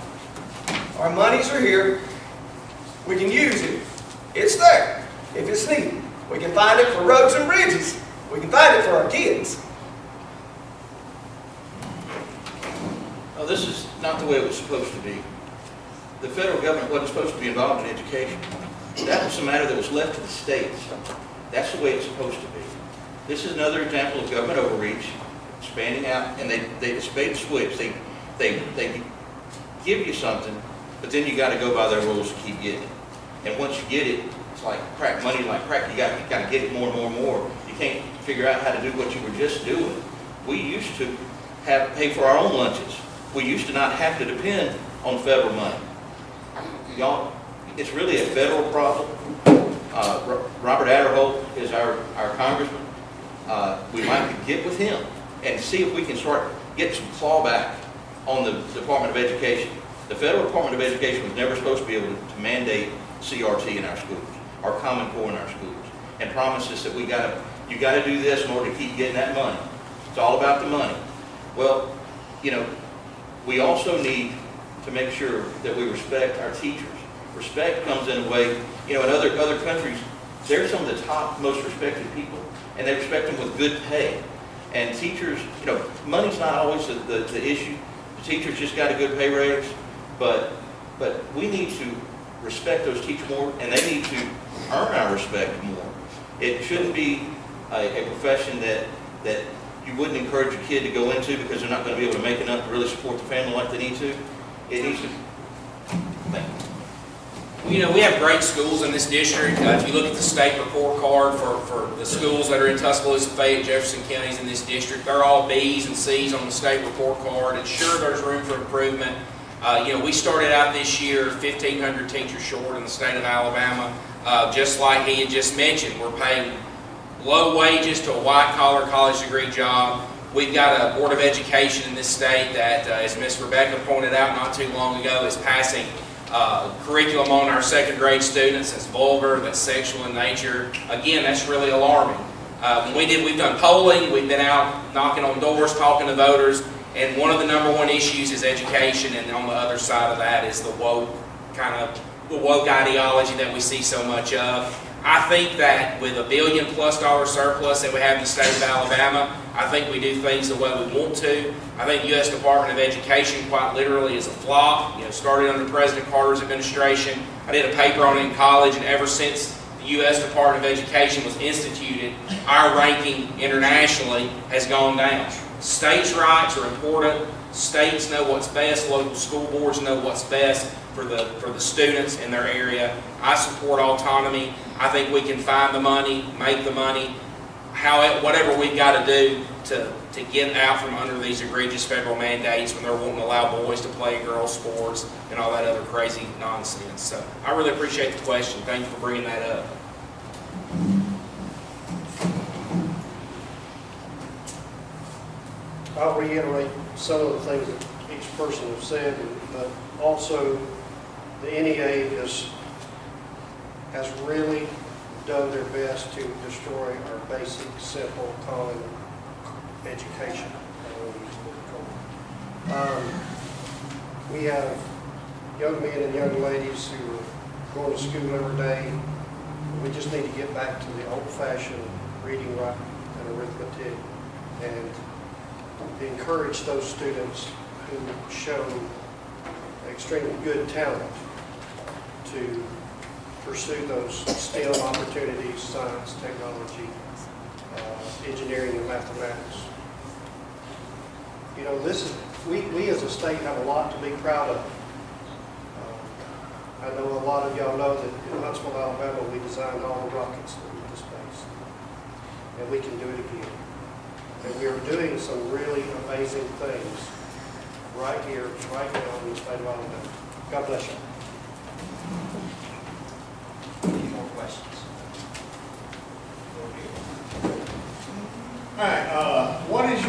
Our monies are here. We can use it. It's there if it's needed. We can find it for roads and bridges. We can find it for our kids. No, this is not the way it was supposed to be. The federal government wasn't supposed to be involved in education. That was a matter that was left to the states. That's the way it's supposed to be. This is another example of government overreach, expanding out, and it's bait and switch. They give you something, but then you got to go by their rules to keep getting it. And once you get it, it's like crack money, like crack. You got to get it more and more and more. You can't figure out how to do what you were just doing. We used to pay for our own lunches. We used to not have to depend on federal money. Y'all, it's really a federal problem. Robert Adderholt is our congressman. We might get with him and see if we can start getting some clawback on the Department of Education. The federal Department of Education was never supposed to be able to mandate CRT in our schools, or Common Core in our schools, and promise us that you got to do this in order to keep getting that money. It's all about the money. Well, you know, we also need to make sure that we respect our teachers. Respect comes in a way, you know, in other countries, they're some of the top, most respected people, and they respect them with good pay. And teachers, you know, money's not always the issue. The teachers just got a good pay raise, but we need to respect those teachers more, and they need to earn our respect more. It shouldn't be a profession that you wouldn't encourage a kid to go into because they're not going to be able to make enough to really support the family like they need to. It needs to. Thank you. You know, we have great schools in this district. If you look at the state report card for the schools that are in Tuscaloosa, Fayette, Jefferson counties in this district, they're all B's and C's on the state report card. And sure, there's room for improvement. You know, we started out this year 1,500 teachers short in the state of Alabama. Just like he had just mentioned, we're paying low wages to a white-collar college degree job. We've got a Board of Education in this state that, as Ms. Rebecca pointed out not too long ago, is passing curriculum on our second grade students that's vulgar, that's sexual in nature. Again, that's really alarming. We've done polling, we've been out knocking on doors, talking to voters, and one of the number one issues is education, and on the other side of that is the woke ideology that we see so much of. I think that with $1 billion+ surplus that we have in the state of Alabama, I think we do things the way we want to. I think U.S. Department of Education quite literally is a flop. You know, started under President Carter's administration. I did a paper on it in college, and ever since the U.S. Department of Education was instituted, our ranking internationally has gone down. States' rights are important. States know what's best. Local school boards know what's best for the students in their area. I support autonomy. I think we can find the money, make the money, whatever we've got to do to get out from under these egregious federal mandates when they're wanting to allow boys to play girls' sports and all that other crazy nonsense. So I really appreciate the question. Thank you for bringing that up. I'll reiterate some of the things that each person has said, but also the NEA has really done their best to destroy our basic, simple, common education. We have young men and young ladies who are going to school every day. We just need to get back to the old-fashioned reading, writing, and arithmetic, and encourage those students who show extremely good talent to pursue those STEM opportunities, science, technology, engineering, and mathematics. You know, we as a state have a lot to be proud of. I know a lot of y'all know that in Huntsville, Alabama, we designed all the rockets that went to space. And we can do it again. And we are doing some really amazing things right here, right now in the state of Alabama. God bless you. Any more questions? right, what is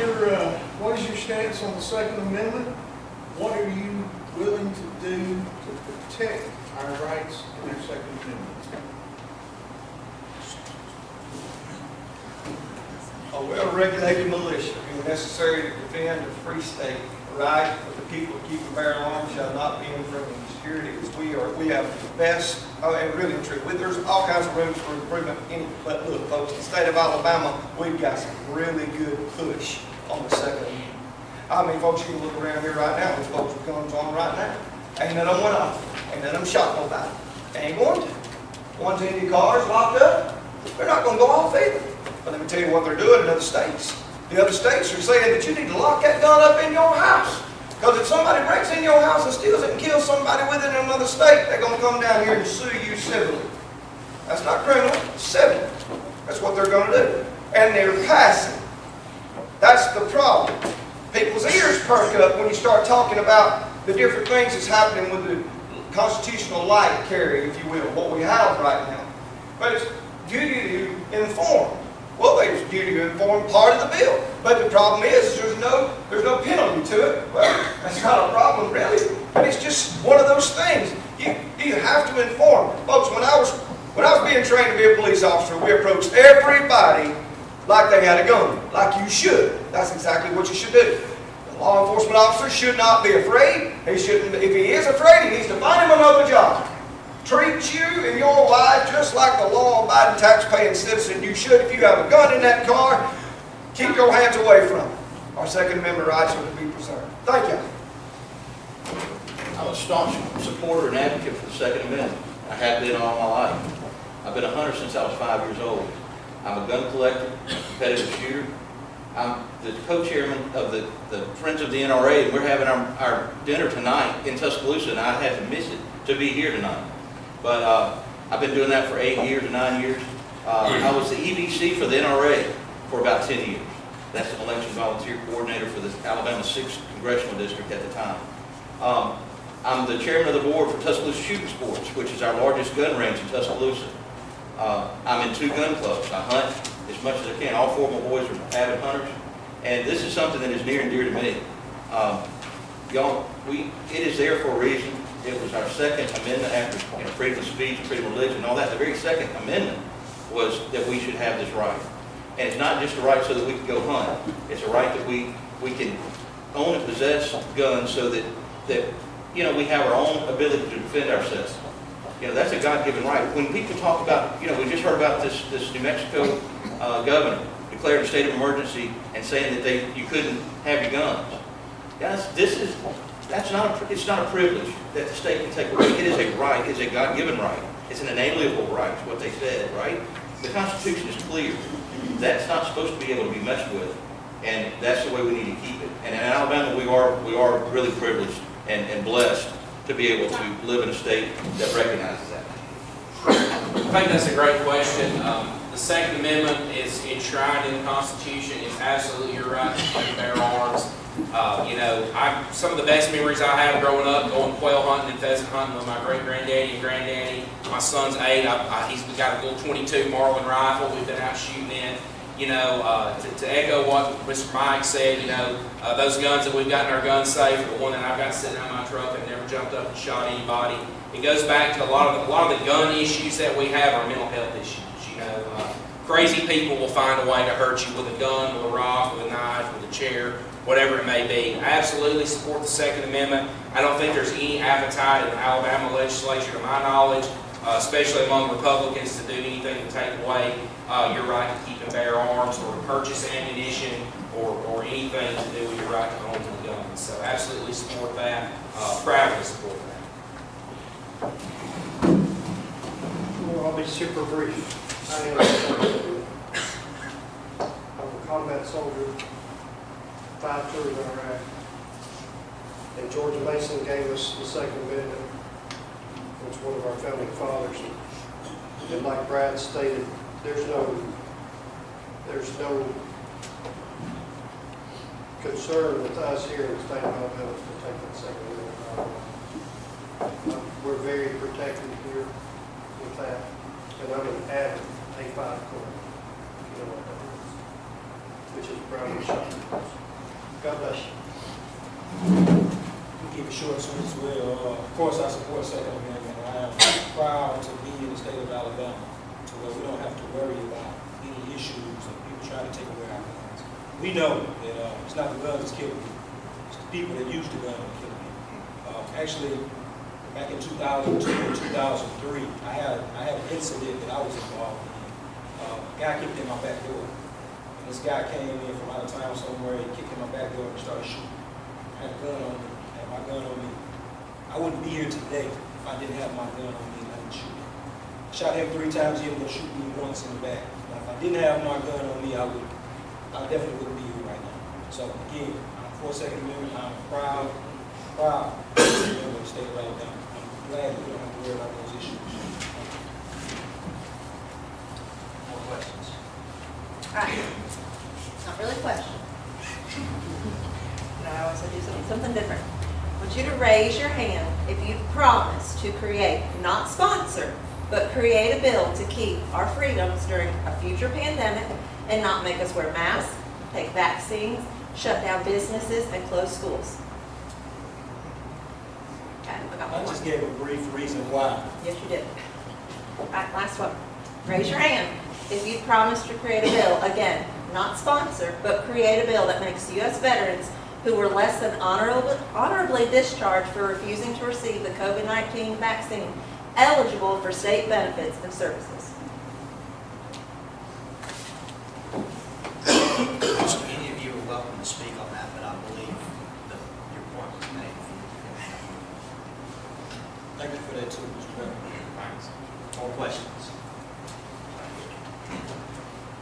your stance on the Second Amendment? What are you willing to do to protect our rights in our Second Amendment? A well-regulated militia being necessary to defend a free state, the right of the people to keep and bear arms shall not be infringed. Security is we have the best, and really true. There's all kinds of rooms for improvement. But look, folks, the state of Alabama, we've got some really good push on the Second Amendment. I mean, folks, you can look around here right now. There's folks with guns on right now. Ain't none of them went off. Ain't none of them shot nobody. They ain't going to. One's in your cars locked up. They're not going to go off either. But let me tell you what they're doing in other states. The other states are saying that you need to lock that gun up in your house. Because if somebody breaks in your house and steals it and kills somebody with it in another state, they're going to come down here and sue you civilly. That's not criminal, it's civil. That's what they're going to do. And they're passing. That's the problem. People's ears perk up when you start talking about the different things that's happening with the constitutional light carry, if you will, what we have right now. But it's duty to inform. Well, there's duty to inform part of the bill. But the problem is there's no penalty to it. Well, that's not a problem really. But it's just one of those things. You have to inform. Folks, when I was being trained to be a police officer, we approached everybody like they had a gun. Like you should. That's exactly what you should do. The law enforcement officer should not be afraid. He shouldn't. If he is afraid, he needs to find him another job. Treat you and your wife just like the law-abiding, tax-paying citizen you should. If you have a gun in that car, keep your hands away from it. Our Second Amendment rights are to be preserved. Thank you. I'm a staunch supporter and advocate for the Second Amendment. I have been all my life. I've been a hunter since I was 5 years old. I'm a gun collector, competitive shooter. I'm the co-chairman of the Friends of the NRA, and we're having our dinner tonight in Tuscaloosa, and I had to miss it to be here tonight. But I've been doing that for 8 years or 9 years. I was the EVC for the NRA for about 10 years. That's an election volunteer coordinator for the Alabama 6th Congressional District at the time. I'm the chairman of the board for Tuscaloosa Shooting Sports, which is our largest gun range in Tuscaloosa. I'm in 2 gun clubs. I hunt as much as I can. All 4 of my boys are avid hunters. And this is something that is near and dear to me. Y'all, it is there for a reason. It was our Second Amendment after freedom of speech, freedom of religion, and all that. The very Second Amendment was that we should have this right. And it's not just a right so that we can go hunt. It's a right that we can own and possess guns so that we have our own ability to defend ourselves. That's a God-given right. When people talk about, we just heard about this New Mexico governor declared a state of emergency and saying that you couldn't have your guns. Guys, it's not a privilege that the state can take away. It is a right. It's a God-given right. It's an inalienable right, is what they said, right? The Constitution is clear. That's not supposed to be able to be messed with, and that's the way we need to keep it. And in Alabama, we are really privileged and blessed to be able to live in a state that recognizes that. I think that's a great question. The Second Amendment is enshrined in the Constitution. It's absolutely your right to keep and bear arms. Some of the best memories I have growing up, going quail hunting and pheasant hunting with my great-granddaddy and granddaddy. My son's 8. He's got a little .22 Marlin rifle we've been out shooting in. To echo what Mr. Mike said, those guns that we've got in our gun safe, the one that I've got sitting on my truck, I've never jumped up and shot anybody. It goes back to a lot of the gun issues that we have are mental health issues. Crazy people will find a way to hurt you with a gun, with a rock, with a knife, with a chair, whatever it may be. I absolutely support the Second Amendment. I don't think there's any appetite in the Alabama legislature, to my knowledge, especially among Republicans, to do anything to take away your right to keep and bear arms or to purchase ammunition or anything to do with your right to own a gun. So absolutely support that, proudly support that. Well, I'll be super brief. I'm a combat soldier, 5 tours in Iraq. And George Mason gave us the Second Amendment, which was one of our founding fathers. And like Brad stated, there's no concern with us here in the state of Alabama to take that Second Amendment. We're very protected here with that. And I'm an avid A5 corps, if you know what that is. which is Brinyark. God bless you. We keep it short and sweet as well. Of course, I support Second Amendment. I am proud to be in the state of Alabama to where we don't have to worry about any issues of people trying to take away our guns. We know that it's not the guns that's killing people. It's the people that use the gun that kill people. Actually, back in 2002 and 2003, I had an incident that I was involved in. A guy kicked in my back door. And this guy came in from out of town somewhere, he kicked in my back door and started shooting. I had a gun on me, I had my gun on me. I wouldn't be here today if I didn't have my gun on me and I didn't shoot him. I shot him 3 times, he ended up shooting me once in the back. Now, if I didn't have my gun on me, I definitely wouldn't be here right now. So again, I'm for Second Amendment. I'm proud to be in the state of Alabama. I'm glad we don't have to worry about those issues. More questions? All right. Not really a question. No, I always say do something different. I want you to raise your hand if you promise to create, not sponsor, but create a bill to keep our freedoms during a future pandemic and not make us wear masks, take vaccines, shut down businesses, and close schools. Okay, I got I one. just gave a brief reason why. Yes, you did. All right, last one. Raise your hand if you promise to create a bill, again, not sponsor, but create a bill that makes U.S. veterans who were less than honorably discharged for refusing to receive the COVID-19 vaccine eligible for state benefits and services. Any of you are welcome to speak on that, but I believe that your point was made. Thank you for that too, Mr. President. More questions?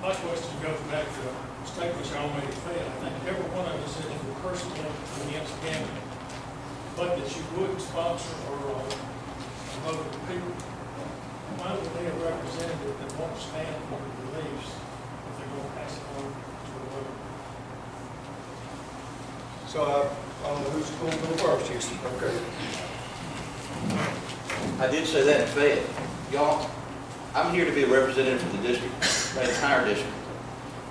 My question goes back to a statement y'all made at Fayette. I think every one of us said that we're personally against gambling, but that you wouldn't sponsor or vote for people. Why would they have a representative that won't stand for the beliefs if they're going to pass it on to a vote? So I don't know who's going to go first here. Okay. I did say that in Fayette. Y'all, I'm here to be a representative for the district, the entire district.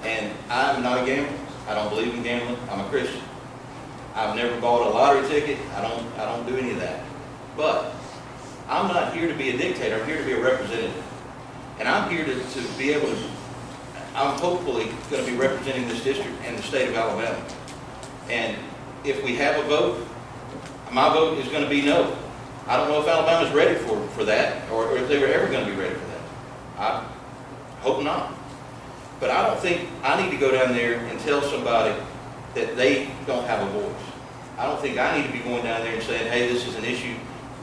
And I'm not a gambler. I don't believe in gambling. I'm a Christian. I've never bought a lottery ticket. I don't do any of that. But I'm not here to be a dictator. I'm here to be a representative. And I'm here to be able to, I'm hopefully going to be representing this district and the state of Alabama. And if we have a vote, my vote is going to be no. I don't know if Alabama's ready for that, or if they were ever going to be ready for that. I hope not. But I don't think I need to go down there and tell somebody that they don't have a voice. I don't think I need to be going down there and saying, hey, this is an issue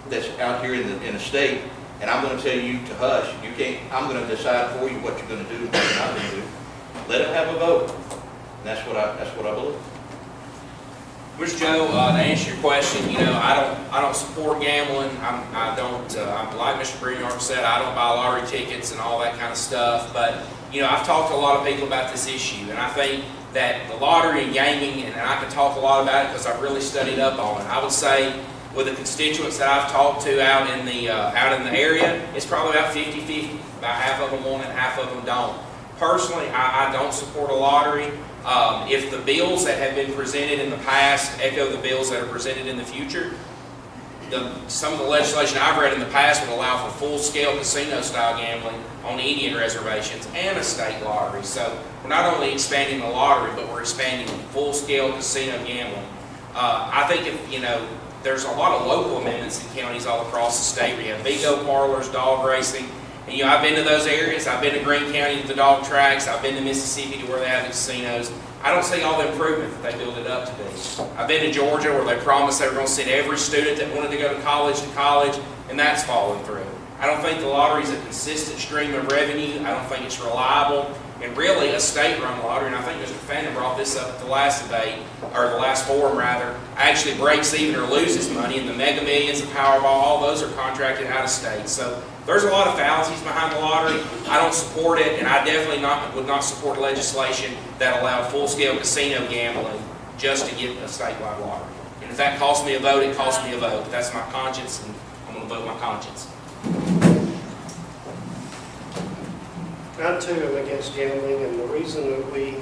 that's out here in the state, and I'm going to tell you to hush. You can't. I'm going to decide for you what you're going to do and what you're not going to do. Let them have a vote. And that's what I believe. Mr. Joe, to answer your question, I don't support gambling. I don't, like Mr. Brinyark said, I don't buy lottery tickets and all that kind of stuff. But, I've talked to a lot of people about this issue, and I think that the lottery and gaming, and I can talk a lot about it because I've really studied up on it. I would say with the constituents that I've talked to out in the area, it's probably about 50-50. About half of them want it, half of them don't. Personally, I don't support a lottery. If the bills that have been presented in the past echo the bills that are presented in the future, some of the legislation I've read in the past would allow for full-scale casino-style gambling on Indian reservations and a state lottery. So we're not only expanding the lottery, but we're expanding full-scale casino gambling. I think there's a lot of local amendments in counties all across the state where you have bingo parlors, dog racing. And I've been to those areas. I've been to Greene County to the dog tracks. I've been to Mississippi to where they have the casinos. I don't see all the improvement that they build it up to be. I've been to Georgia where they promised they were going to send every student that wanted to go to college, and that's fallen through. I don't think the lottery is a consistent stream of revenue. I don't think it's reliable. And really, a state-run lottery, and I think Mr. Fanin brought this up at the last debate, or the last forum rather, actually breaks even or loses money, and the Mega Millions, the Powerball, all those are contracted out of state. So there's a lot of fallacies behind the lottery. I don't support it, and I definitely would not support legislation that allowed full-scale casino gambling just to get a statewide lottery. And if that costs me a vote, it costs me a vote. That's my conscience, and I'm going to vote my conscience. I too am against gambling, and the reason that we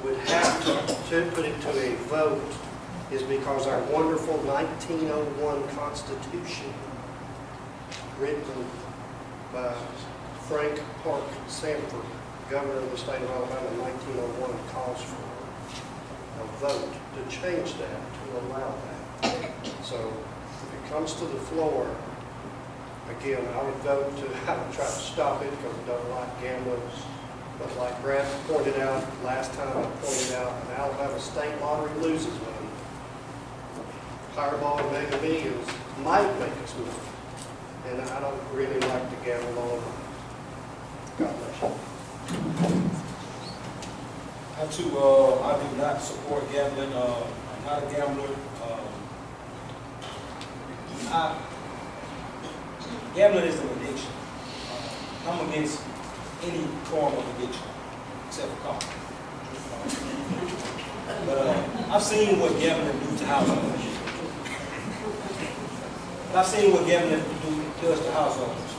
would have to put it to a vote is because our wonderful 1901 Constitution, written by Frank Park Sanford, governor of the state of Alabama in 1901, calls for a vote to change that, to allow that. So if it comes to the floor, again, I would vote to, I would try to stop it because I don't like gambling. But like Brad pointed out, last time I pointed out, an Alabama state lottery loses money. Powerball and Mega Millions might make us money. And I don't really like to gamble on them. God bless you. I do not support gambling. I'm not a gambler. Gambling is an addiction. I'm against any form of addiction, except for coffee. But I've seen what gambling do to households. I've seen what gambling does to households.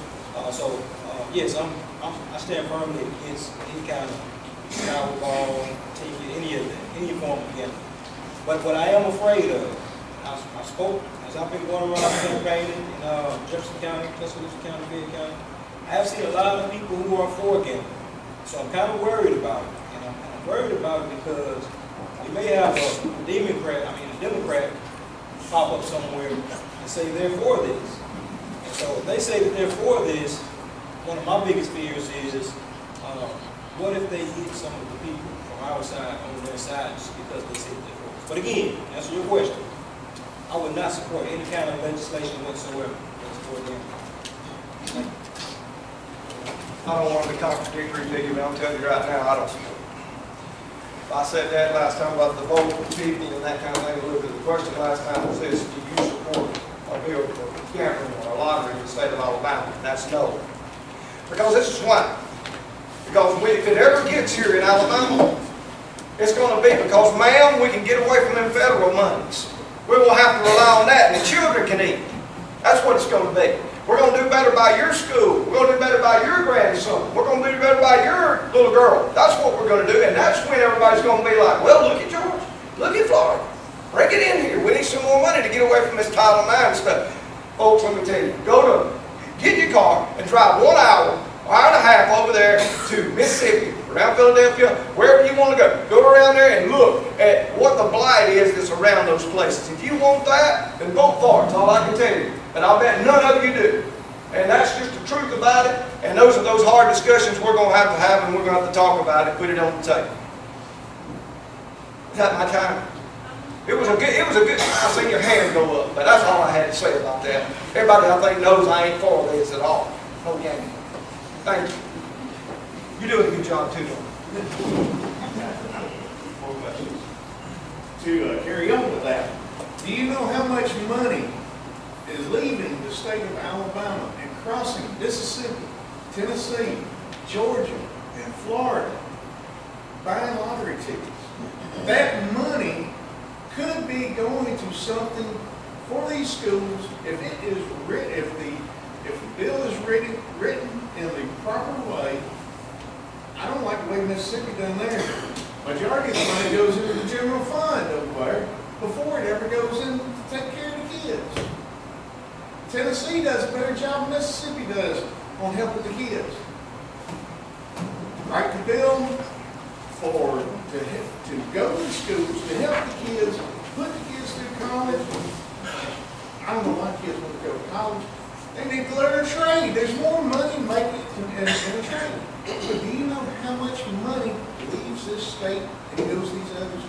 Yes, I stand firmly against any kind of Powerball, ticket, any of that, any form of gambling. But what I am afraid of, I spoke, as I've been going around campaigning in Jefferson County, Tuscaloosa County, Fayette County, I have seen a lot of people who are for gambling. So I'm kind of worried about it. And I'm worried about it because you may have a Democrat pop up somewhere and say they're for this. And so if they say that they're for this, one of my biggest fears is, what if they hit some of the people from our side on their side just because they say they're for this? But again, answer your question, I would not support any kind of legislation whatsoever that's for gambling. I don't want to be contradictory to you, but I'm telling you right now, I don't support it. I said that last time about the vote for people and that kind of thing. Look, the question last time was this: do you support a bill for gambling or a lottery in the state of Alabama? And that's no. Because this is why. Because if it ever gets here in Alabama, it's going to be because, ma'am, we can get away from them federal monies. We will have to rely on that, and the children can eat. That's what it's going to be. We're going to do better by your school. We're going to do better by your grandson. We're going to do better by your little girl. That's what we're going to do, and that's when everybody's going to be like, well, look at Georgia. Look at Florida. Bring it in here. We need some more money to get away from this Title IX stuff. Folks, let me tell you, get in your car and drive 1 hour and a half over there to Mississippi, around Philadelphia, wherever you want to go. Go around there and look at what the blight is that's around those places. If you want that, then vote for it. That's all I can tell you. And I'll bet none of you do. And that's just the truth about it. And those are those hard discussions we're going to have, and we're going to have to talk about it, put it on the table. Is that my time? It was a good, I seen your hand go up, but that's all I had to say about that. Everybody I think knows I ain't for this at all. No game. Thank you. You're doing a good job too. More questions? To carry on with that, do you know how much money is leaving the state of Alabama and crossing Mississippi, Tennessee, Georgia, and Florida, buying lottery tickets? That money could be going to something for these schools if it is written, if the bill is written in the proper way. I don't like the way Mississippi done there. Majority of the money goes into the general fund over there before it ever goes in to take care of the kids. Tennessee does a better job than Mississippi does on helping the kids. Write the bill to go to the schools, to help the kids, put the kids through college. I don't know why kids want to go to college. They need to learn a trade. There's more money making in a trade. But do you know how much money leaves this state and goes to these others?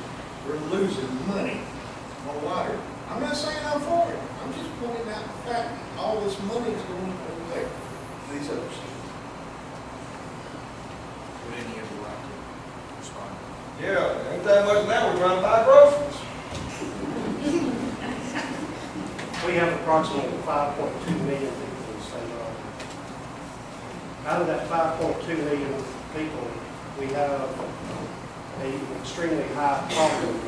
We're losing money on lottery. I'm not saying I'm for it. I'm just pointing out the fact that all this money is going over there to these other states. Would any of you like to respond? Yeah, ain't that much now. We're trying to buy groceries. We have approximately 5.2 million people in the state of Alabama. Out of that 5.2 million people, we have an extremely high poverty.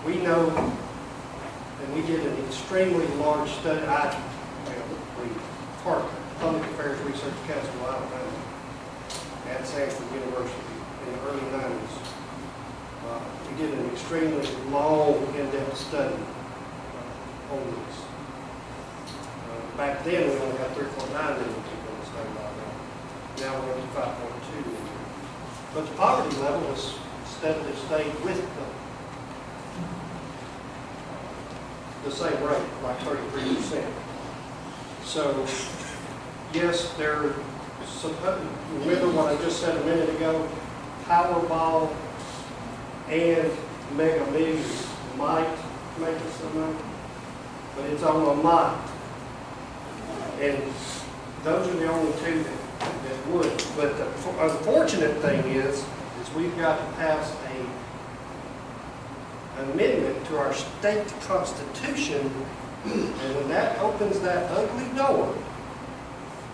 We know, and we did an extremely large study, we Park Public Affairs Research Council of Alabama, had Stanford University in the early 90s. We did an extremely long, in-depth study on this. Back then, we only had 3.9 million people in the state of Alabama. Now we're up to 5.2 million. But the poverty level has steadily stayed with the same rate, like 33%. So, yes, remember what I just said a minute ago? Powerball and Mega Millions might make us some money, but it's on a might. And those are the only two that would. But the unfortunate thing is we've got to pass an amendment to our state constitution, and when that opens that ugly door,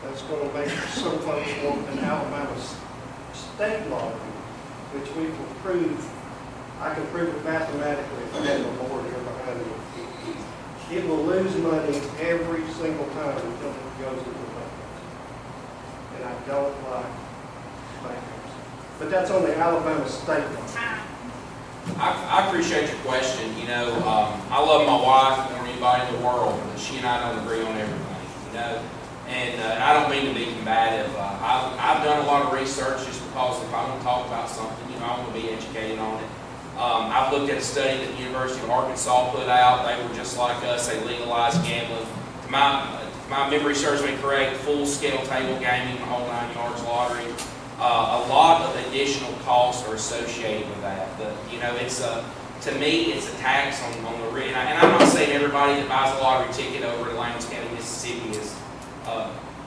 that's going to make some folks want an Alabama state lottery, which we can prove. I can prove it mathematically if I have a board here behind me. It will lose money every single time until it goes into bankruptcy. And I don't like bankruptcy. But that's on the Alabama state lottery. I appreciate your question. You know, I love my wife more than anybody in the world, but she and I don't agree on everything, you know. And I don't mean to be combative. I've done a lot of research just because if I want to talk about something, you know, I want to be educated on it. I've looked at a study that the University of Arkansas put out. They were just like us. They legalized gambling. My memory serves me correct, full-scale table gaming, the whole 9 yards lottery. A lot of additional costs are associated with that. You know, it's to me, it's a tax on the rich. And I'm not saying everybody that buys a lottery ticket over in Lowndes County, Mississippi is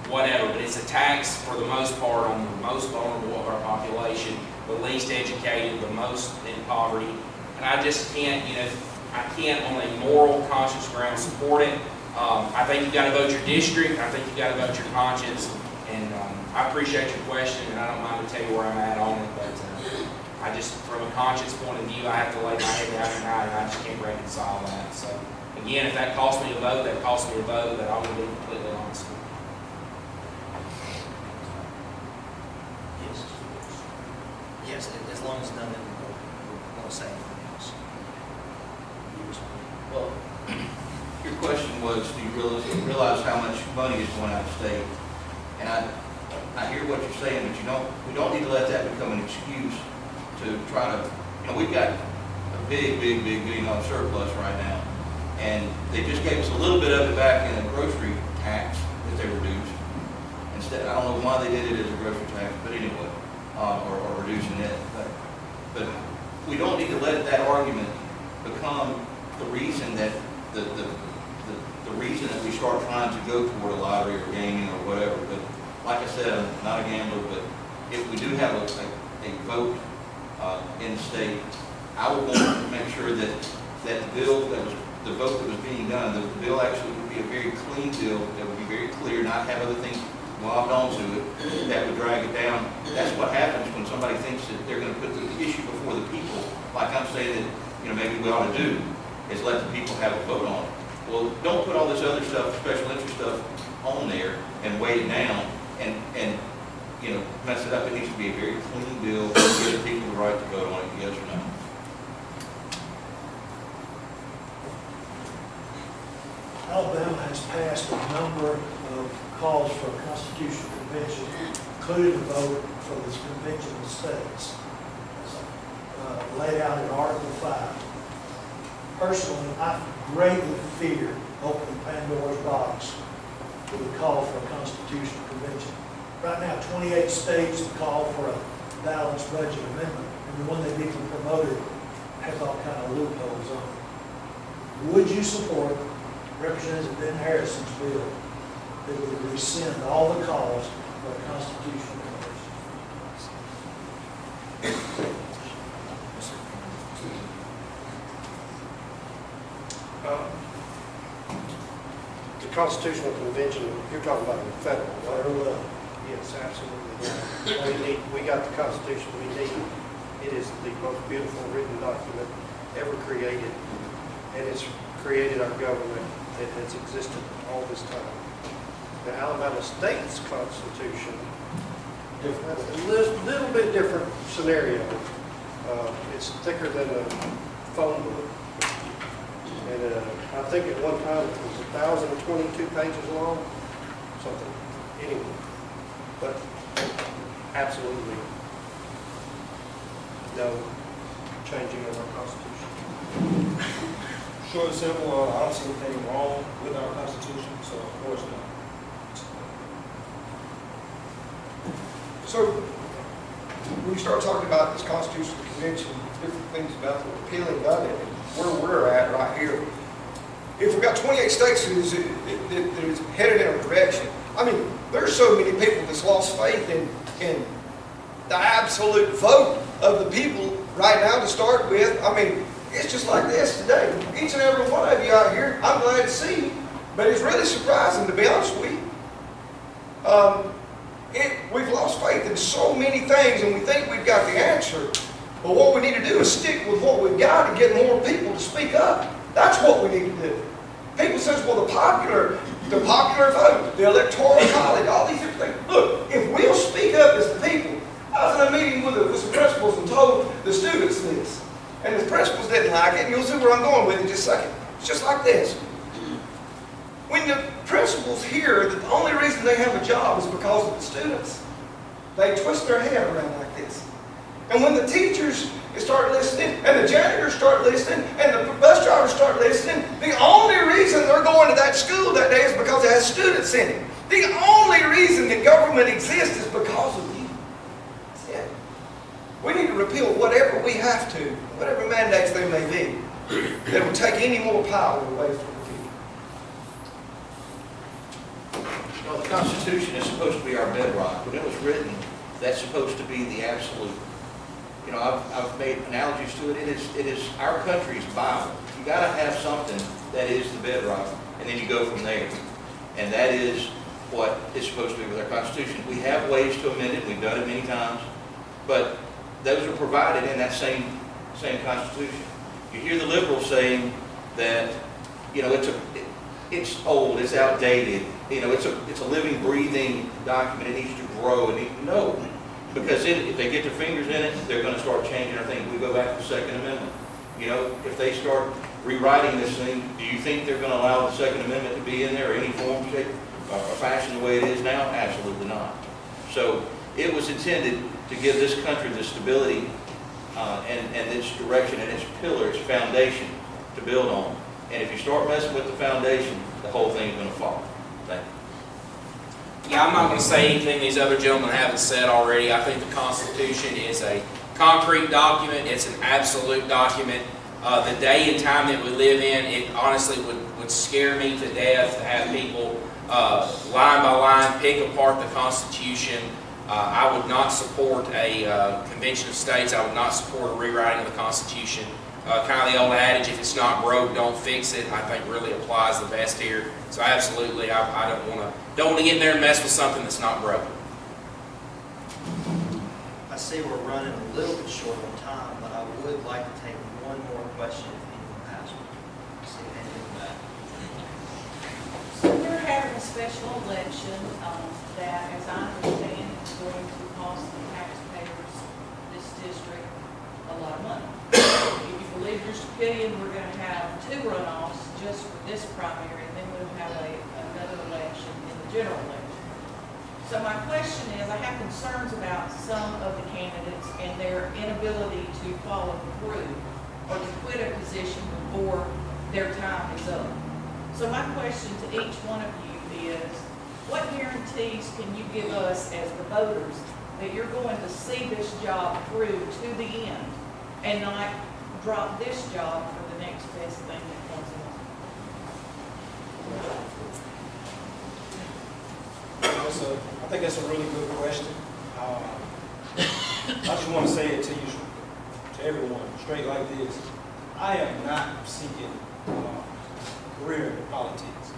whatever, but it's a tax for the most part on the most vulnerable of our population, the least educated, the most in poverty. And I just can't, you know, I can't on a moral conscience ground support it. I think you've got to vote your district. I think you've got to vote your conscience. And I appreciate your question, and I don't mind to tell you where I'm at on it, but I just, from a conscience point of view, I have to lay my head down at night, and I just can't reconcile that. So, again, if that costs me a vote, that costs me a vote, but I want to be completely honest with you. Yes, as long as none of them won't say anything else. Well, your question was, do you realize how much money is going out of state? And I hear what you're saying, but we don't need to let that become an excuse to try to, you know, we've got a big $1 billion surplus right now. And they just gave us a little bit of it back in a grocery tax that they reduced. Instead, I don't know why they did it as a grocery tax, but anyway, or reducing it. But we don't need to let that argument become the reason that the reason that we start trying to go toward a lottery or gaming or whatever. But like I said, I'm not a gambler, but if we do have a vote in the state, I would want to make sure that the bill that was, the vote that was being done, the bill actually would be a very clean bill, that would be very clear, not have other things lobbed onto it that would drag it down. That's what happens when somebody thinks that they're going to put the issue before the people, like I'm saying that, you know, maybe we ought to do, is let the people have a vote on it. Well, don't put all this other stuff, special interest stuff, on there and weigh it down and you know, mess it up. It needs to be a very clean bill, give the people the right to vote on it, yes or no. Alabama has passed a number of calls for a constitutional convention, including a vote for this convention of states, as laid out in Article 5. Personally, I greatly fear opening Pandora's box with a call for a constitutional convention. Right now, 28 states have called for a balanced budget amendment, and the one they need to promote it has all kind of loopholes on it. Would you support Representative Ben Harrison's bill that would rescind all the calls for a constitutional convention? The Constitutional Convention, you're talking about the federal level. Yes, absolutely. We got the Constitution we need. It is the most beautiful written document ever created, and it's created our government that has existed all this time. The Alabama State's Constitution That's a little bit different scenario. It's thicker than a phone book. And I think at one time it was 1,022 pages long, something, anyway. But absolutely no changing of our Constitution. Short and simple, I don't see anything wrong with our Constitution, so of course not. So, when you start talking about this Constitutional Convention, different things about the repealing of it, and where we're at right here, if we've got 28 states that is headed in a direction, I mean, there's so many people that's lost faith in the absolute vote of the people right now to start with. I mean, it's just like this today. Each and every one of you out here, I'm glad to see you, but it's really surprising, to be honest with you. We've lost faith in so many things, and we think we've got the answer. But what we need to do is stick with what we've got and get more people to speak up. That's what we need to do. People says, well, the popular vote, the electoral college, all these different things. Look, if we'll speak up as the people, I was in a meeting with some principals and told the students this. And the principals didn't like it, and you'll see where I'm going with it in just a second. It's just like this. When the principals hear that the only reason they have a job is because of the students, they twist their head around like this. And when the teachers start listening, and the janitors start listening, and the bus drivers start listening, the only reason they're going to that school that day is because it has students in it. The only reason that government exists is because of you. That's it. We need to repeal whatever we have to, whatever mandates they may be, that would take any more power away from the people. No, the Constitution is supposed to be our bedrock. When it was written, that's supposed to be the absolute. You know, I've made analogies to it. It is our country's Bible. You got to have something that is the bedrock, and then you go from there. And that is what is supposed to be with our Constitution. We have ways to amend it. We've done it many times, but those are provided in that same Constitution. You hear the liberals saying that, you know, it's old, it's outdated. You know, it's a living, breathing document. It needs to grow. No. Because if they get their fingers in it, they're going to start changing our things. We go back to the Second Amendment. You know, if they start rewriting this thing, do you think they're going to allow the Second Amendment to be in there or any form, shape, or fashion the way it is now? Absolutely not. So it was intended to give this country the stability and its direction and its pillar, its foundation to build on. And if you start messing with the foundation, the whole thing is going to fall. Thank you. Yeah, I'm not going to say anything these other gentlemen haven't said already. I think the Constitution is a concrete document. It's an absolute document. The day and time that we live in, it honestly would scare me to death to have people line by line pick apart the Constitution. I would not support a convention of states. I would not support a rewriting of the Constitution. Kind of the old adage, if it's not broke, don't fix it, I think really applies the best here. So absolutely, I don't want to get in there and mess with something that's not broken. I see we're running a little bit short on time, but I would like to take one more question if anyone has one. See if anything back. So we're having a special election that, as I understand, is going to cost the taxpayers this district a lot of money. If you believe your opinion, we're going to have 2 runoffs just for this primary, and then we'll have another election in the general election. So my question is, I have concerns about some of the candidates and their inability to follow through or to quit a position before their time is up. So my question to each one of you is, what guarantees can you give us as the voters that you're going to see this job through to the end and not drop this job for the next best thing that comes along? I think that's a really good question. I just want to say it to you, to everyone, straight like this. I am not seeking a career in politics,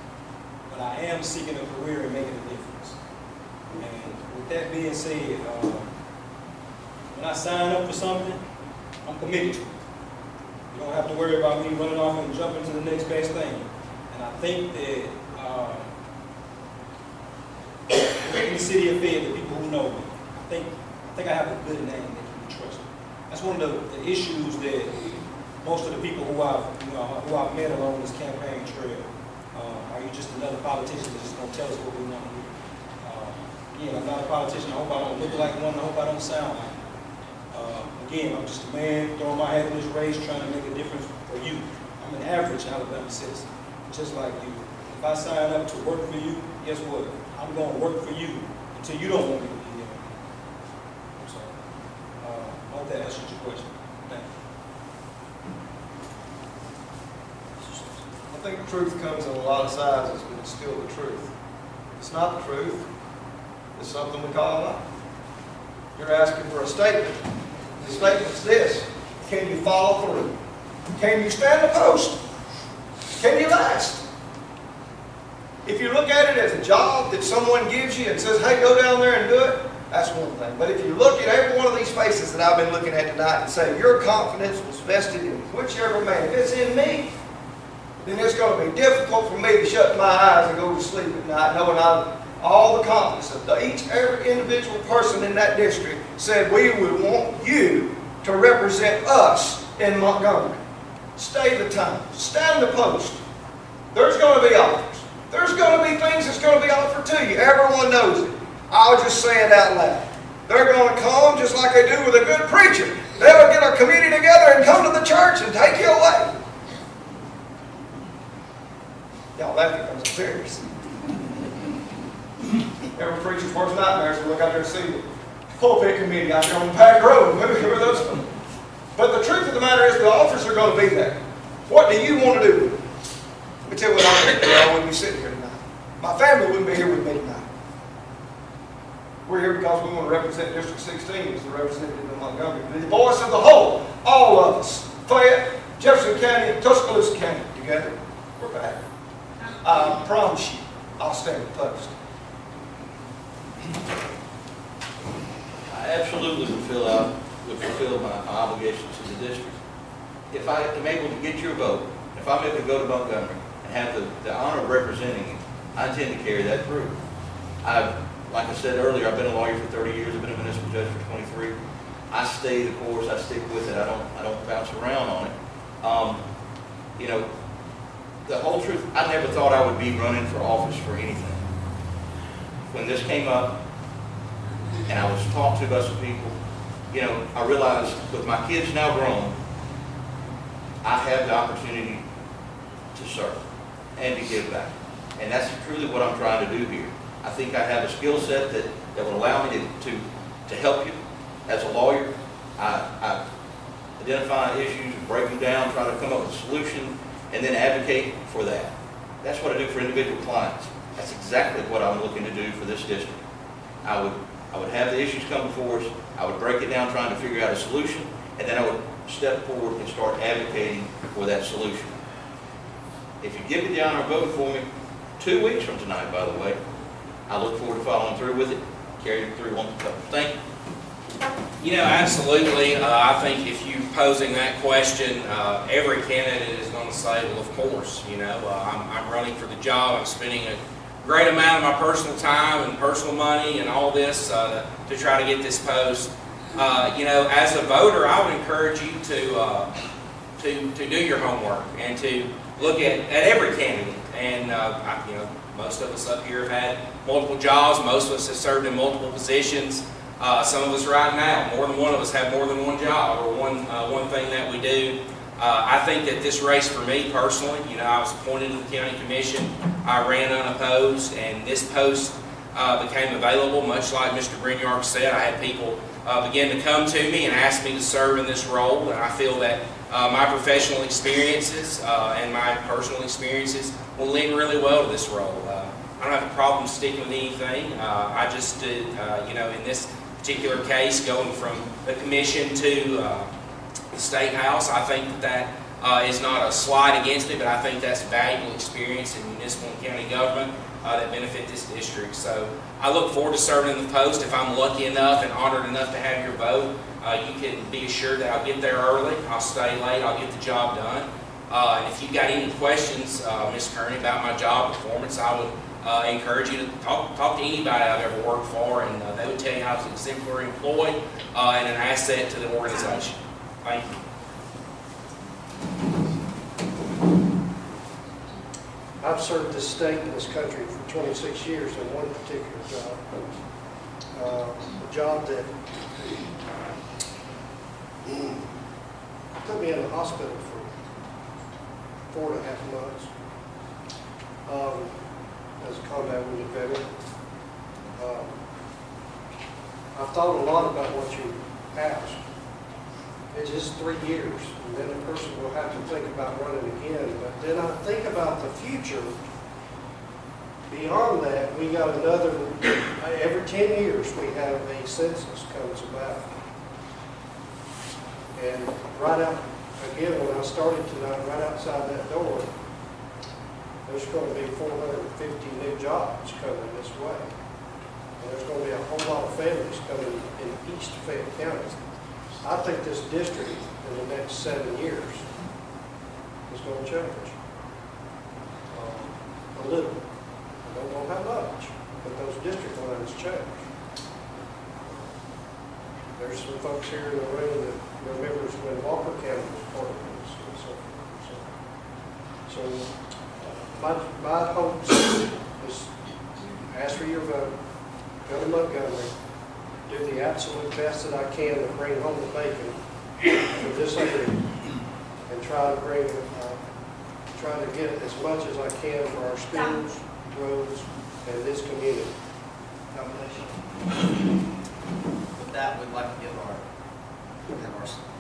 but I am seeking a career in making a difference. And with that being said, when I sign up for something, I'm committed to it. You don't have to worry about me running off and jumping to the next best thing. And I think that in the city of Fayette, the people who know me, I think I have a good name that can be trusted. That's one of the issues that most of the people who I've met along this campaign trail. Are you just another politician that's just gonna tell us what we want to hear? Again, I'm not a politician. I hope I don't look like one. I hope I don't sound like one. Again, I'm just a man throwing my hat in this race, trying to make a difference for you. I'm an average Alabama citizen, just like you. If I sign up to work for you, guess what? I'm going to work for you until you don't want me to be there. So, I hope that answers your question. Thank you. I think the truth comes in a lot of sizes, but it's still the truth. It's not the truth. It's something we call a lie. You're asking for a statement. The statement's this: can you follow through? Can you stand the post? Can you last? If you look at it as a job that someone gives you and says, hey, go down there and do it, that's one thing. But if you look at every one of these faces that I've been looking at tonight and say, your confidence was vested in whichever man, if it's in me, then it's going to be difficult for me to shut my eyes and go to sleep at night knowing all the confidence of every individual person in that district said we would want you to represent us in Montgomery. Stay the time. Stand the post. There's going to be offers. There's going to be things that's going to be offered to you. Everyone knows it. I'll just say it out loud. They're going to come just like they do with a good preacher. They'll get our community together and come to the church and take you away. Y'all, that becomes serious. Every preacher's worst nightmare is to look out there and see the pulpit committee out there on the packed road. But the truth of the matter is the offers are going to be there. What do you want to do? Let me tell you what I would do. I wouldn't be sitting here tonight. My family wouldn't be here with me tonight. We're here because we want to represent District 16 as the representative of Montgomery. The voice of the whole, all of us. Fayette, Jefferson County, Tuscaloosa County, together, we're back. I promise you, I'll stand the post. I absolutely would fulfill my obligations to the district. If I am able to get your vote, if I'm able to go to Montgomery and have the honor of representing you, I intend to carry that through. Like I said earlier, I've been a lawyer for 30 years. I've been a municipal judge for 23. I stay the course. I stick with it. I don't bounce around on it. The whole truth, I never thought I would be running for office for anything. When this came up, and I was talking to a bunch of people, I realized with my kids now grown, I have the opportunity to serve and to give back. And that's truly what I'm trying to do here. I think I have a skill set that will allow me to help you. As a lawyer, I identify issues, break them down, try to come up with a solution, and then advocate for that. That's what I do for individual clients. That's exactly what I'm looking to do for this district. I would have the issues come before us, I would break it down trying to figure out a solution, and then I would step forward and start advocating for that solution. If you give me the honor of voting for me 2 weeks from tonight, by the way, I look forward to following through with it, carrying it through on the cover. Thank you. Absolutely. I think if you posing that question, every candidate is going to say, well, of course, I'm running for the job. I'm spending a great amount of my personal time and personal money and all this to try to get this post. As a voter, I would encourage you to do your homework and to look at every candidate. And most of us up here have had multiple jobs. Most of us have served in multiple positions. Some of us right now, more than one of us have more than one job or one thing that we do. I think that this race for me personally, I was appointed to the county commission. I ran unopposed, and this post became available, much like Mr. Brinyark said. I had people begin to come to me and ask me to serve in this role, and I feel that my professional experiences and my personal experiences will lend really well to this role. I don't have a problem sticking with anything. I just did, in this particular case, going from the commission to the State House, I think that is not a slight against it, but I think that's valuable experience in municipal and county government that benefit this district. So I look forward to serving in the post. If I'm lucky enough and honored enough to have your vote, you can be assured that I'll get there early, I'll stay late, I'll get the job done. And if you've got any questions, Ms. Kearney, about my job performance, I would I encourage you to talk to anybody I've ever worked for, and they would tell you I was an exemplary employee and an asset to the organization. Thank you. I've served this state and this country for 26 years in one particular job. A job that put me in the hospital for 4.5 months as a combat wounded veteran. I've thought a lot about what you asked. It's just 3 years, and then a person will have to think about running again. But then I think about the future. Beyond that, we got another, every 10 years we have a census comes about. And right out, again, when I started tonight, right outside that door, there's going to be 450 new jobs coming this way. And there's going to be a whole lot of families coming in East Fayette County. I think this district in the next 7 years is going to change a little. I don't know how much, but those district lines change. There's some folks here in the room that remembers when Walker County was part of this and so forth. So my hope is ask for your vote, go to Montgomery, do the absolute best that I can to bring home the bacon for this area, and try to get as much as I can for our schools, roads, and this community. Nomination. With that, we'd like to have our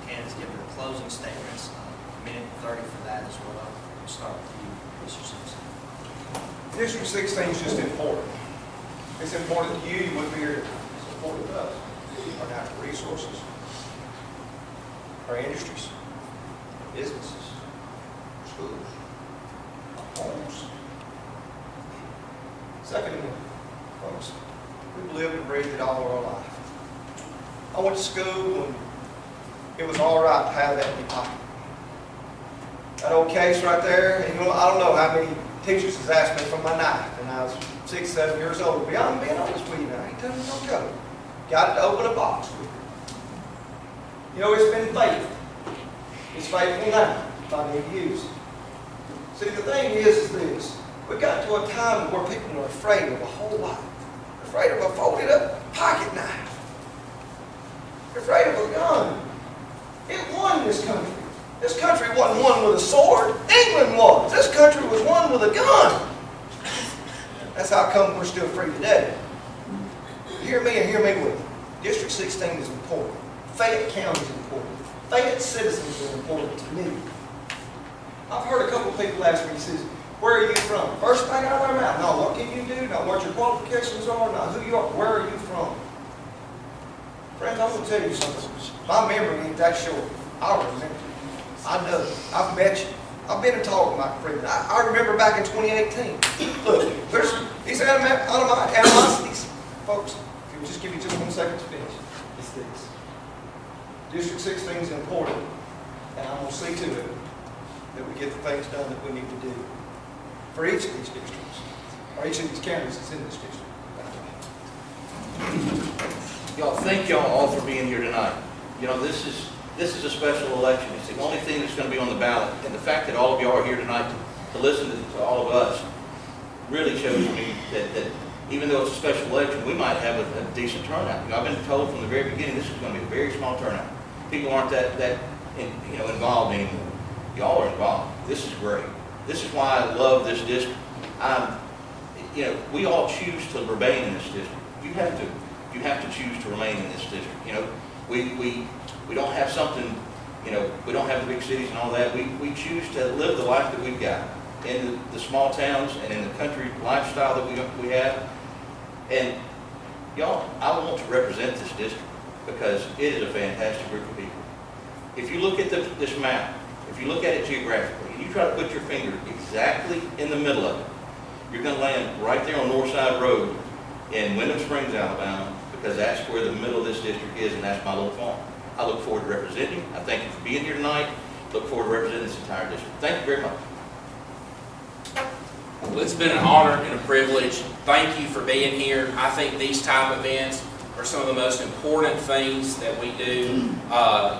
candidates give their closing statements. Minute 30 for that as well. We'll start with you, Mr. Simpson. District 16 is just important. It's important to you. You wouldn't be here to support us. Our natural resources, our industries, businesses, schools, our homes. Second, folks, we've lived and breathed it all our life. I went to school when it was all right to have that in your pocket. That old case right there, and I don't know how many teachers has asked me for my knife, and I was 6, 7 years old. I'm being honest with you now. I ain't telling you no joke. Got it to open a box with it. It's been faithful. It's faithful now if I need to use it. See, the thing is this. We got to a time where people are afraid of a whole lot. They're afraid of a folded up pocket knife. They're afraid of a gun. It won this country. This country wasn't won with a sword. England was. This country was won with a gun. That's how come we're still free today. Hear me and hear me well. District 16 is important. Fayette County is important. Fayette citizens are important to me. I've heard a couple of people ask me, he says, where are you from? First thing out of their mouth, no, what can you do? No, what your qualifications are? No, who you are? Where are you from? Friends, I'm going to tell you something. My memory ain't that short. I remember. I know. I've met you. I've been and talked with Mike Freeman. I remember back in 2018. Look, these animosities. Folks, if you'll just give me just 1 second to finish. It's this. District 16 is important, and I'm going to see to it that we get the things done that we need to do for each of these districts, or each of these counties that's in this district. Y'all, thank y'all all for being here tonight. This is a special election. It's the only thing that's going to be on the ballot. And the fact that all of y'all are here tonight to listen to all of us really shows me that even though it's a special election, we might have a decent turnout. I've been told from the very beginning this is going to be a very small turnout. People aren't that involved anymore. Y'all are involved. This is great. This is why I love this district. We all choose to remain in this district. You have to choose to remain in this district. We don't have something, we don't have the big cities and all that. We choose to live the life that we've got in the small towns and in the country lifestyle that we have. And y'all, I want to represent this district because it is a fantastic group of people. If you look at this map, if you look at it geographically, and you try to put your finger exactly in the middle of it, you're going to land right there on Northside Road in Wyndham Springs, Alabama, because that's where the middle of this district is, and that's my little farm. I look forward to representing you. I thank you for being here tonight. Look forward to representing this entire district. Thank you very much. Well, it's been an honor and a privilege. Thank you for being here. I think these type of events are some of the most important things that we do.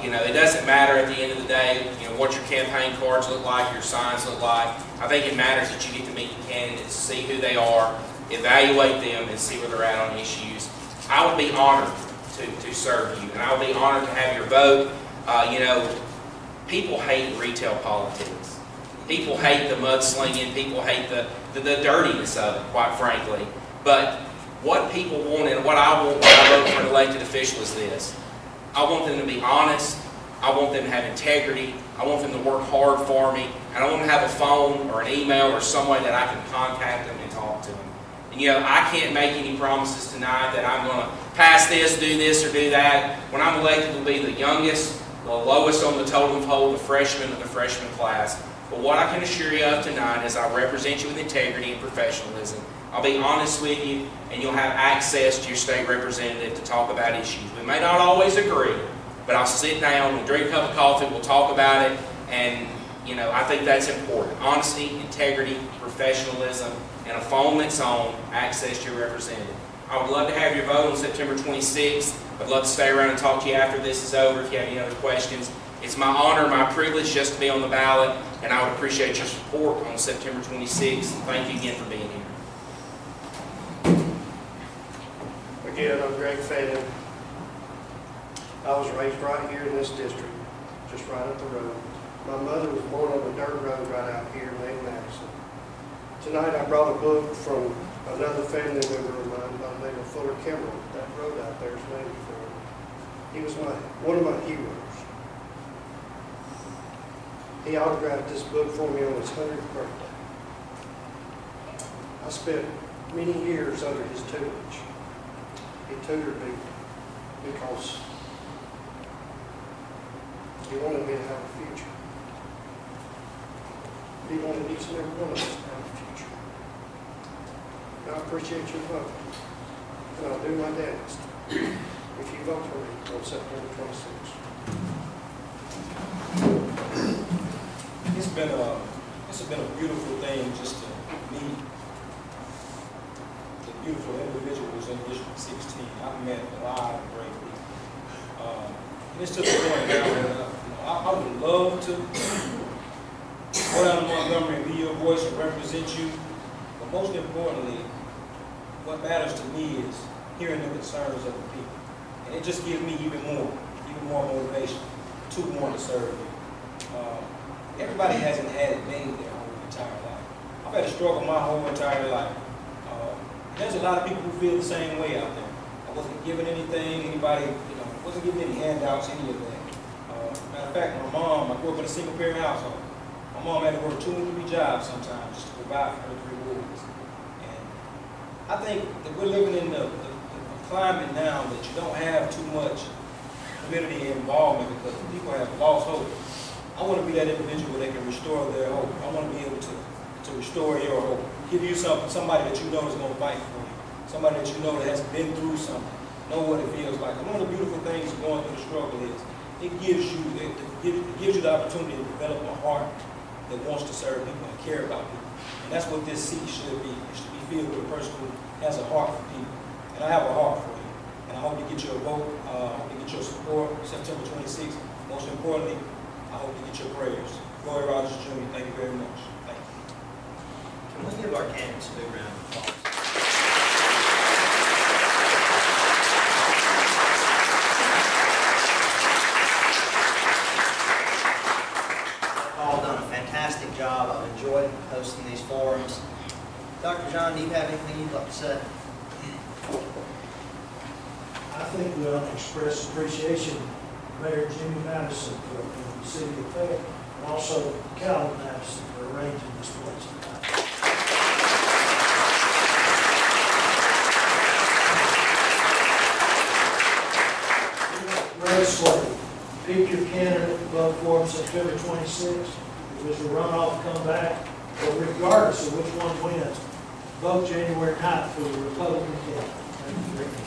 It doesn't matter at the end of the day, what your campaign cards look like, your signs look like. I think it matters that you get to meet the candidates, see who they are, evaluate them, and see where they're at on issues. I would be honored to serve you, and I would be honored to have your vote. People hate retail politics. People hate the mudslinging. People hate the dirtiness of it, quite frankly. But what people want and what I want when I vote for an elected official is this. I want them to be honest. I want them to have integrity. I want them to work hard for me. And I want them to have a phone or an email or some way that I can contact them and talk to them. And I can't make any promises tonight that I'm going to pass this, do this, or do that. When I'm elected, it'll be the youngest, the lowest on the totem pole, the freshman of the freshman class. But what I can assure you of tonight is I represent you with integrity and professionalism. I'll be honest with you, and you'll have access to your state representative to talk about issues. We may not always agree, but I'll sit down, we'll drink a cup of coffee, we'll talk about it, and I think that's important. Honesty, integrity, professionalism, and a phone that's on, access to your representative. I would love to have your vote on September 26th. I'd love to stay around and talk to you after this is over if you have any other questions. It's my honor, my privilege just to be on the ballot, and I would appreciate your support on September 26th. Thank you again for being here. Again, I'm Greg Fanin. I was raised right here in this district, just right up the road. My mother was born on a dirt road right out here named Madison. Tonight I brought a book from another family member of mine by the name of Fuller Kimbrell. That road out there is named for him. He was one of my heroes. He autographed this book for me on his 100th birthday. I spent many years under his tutelage. He tutored me because he wanted me to have a future. He wanted each and every one of us to have a future. And I appreciate your vote. And I'll do my damnedest if you vote for me on September 26th. It's been a beautiful thing just to meet the beautiful individuals in District 16. I've met a lot of great people. And it's to the point now that I would love to go down to Montgomery and be your voice and represent you. But most importantly, what matters to me is hearing the concerns of the people. And it just gives me even more motivation to want to serve you. Everybody hasn't had it made their whole entire life. I've had to struggle my whole entire life. There's a lot of people who feel the same way out there. I wasn't given anything, wasn't given any handouts, any of that. Matter of fact, my mom, I grew up in a single parent household. My mom had to work 2 and 3 jobs sometimes just to provide for her 3 boys. And I think that we're living in the climate now that you don't have too much community involvement because people have lost hope. I want to be that individual that can restore their hope. I want to be able to restore your hope. Give you somebody that you know is going to fight for you. Somebody that you know that has been through something. Know what it feels like. And one of the beautiful things of going through the struggle is it gives you the opportunity to develop a heart that wants to serve people and care about people. And that's what this seat should be. It should be filled with a person who has a heart for people. And I have a heart for you. And I hope to get your vote. I hope to get your support September 26th. Most importantly, I hope to get your prayers. Floyd Rodgers Jr., thank you very much. Thank you. Can we give our candidates a big round of applause? They've all done a fantastic job. I've enjoyed hosting these forums. Dr. John, do you have anything you'd like to say? I think we ought to express appreciation to Mayor Jimmy Madison for the city of Fayette, and also Calvin Madison for arranging this place tonight. Race slate. Pick your candidate, vote for him September 26th. If there's a runoff, come back. But regardless of which one wins, vote January 9th for the Republican candidate. Thank you very much.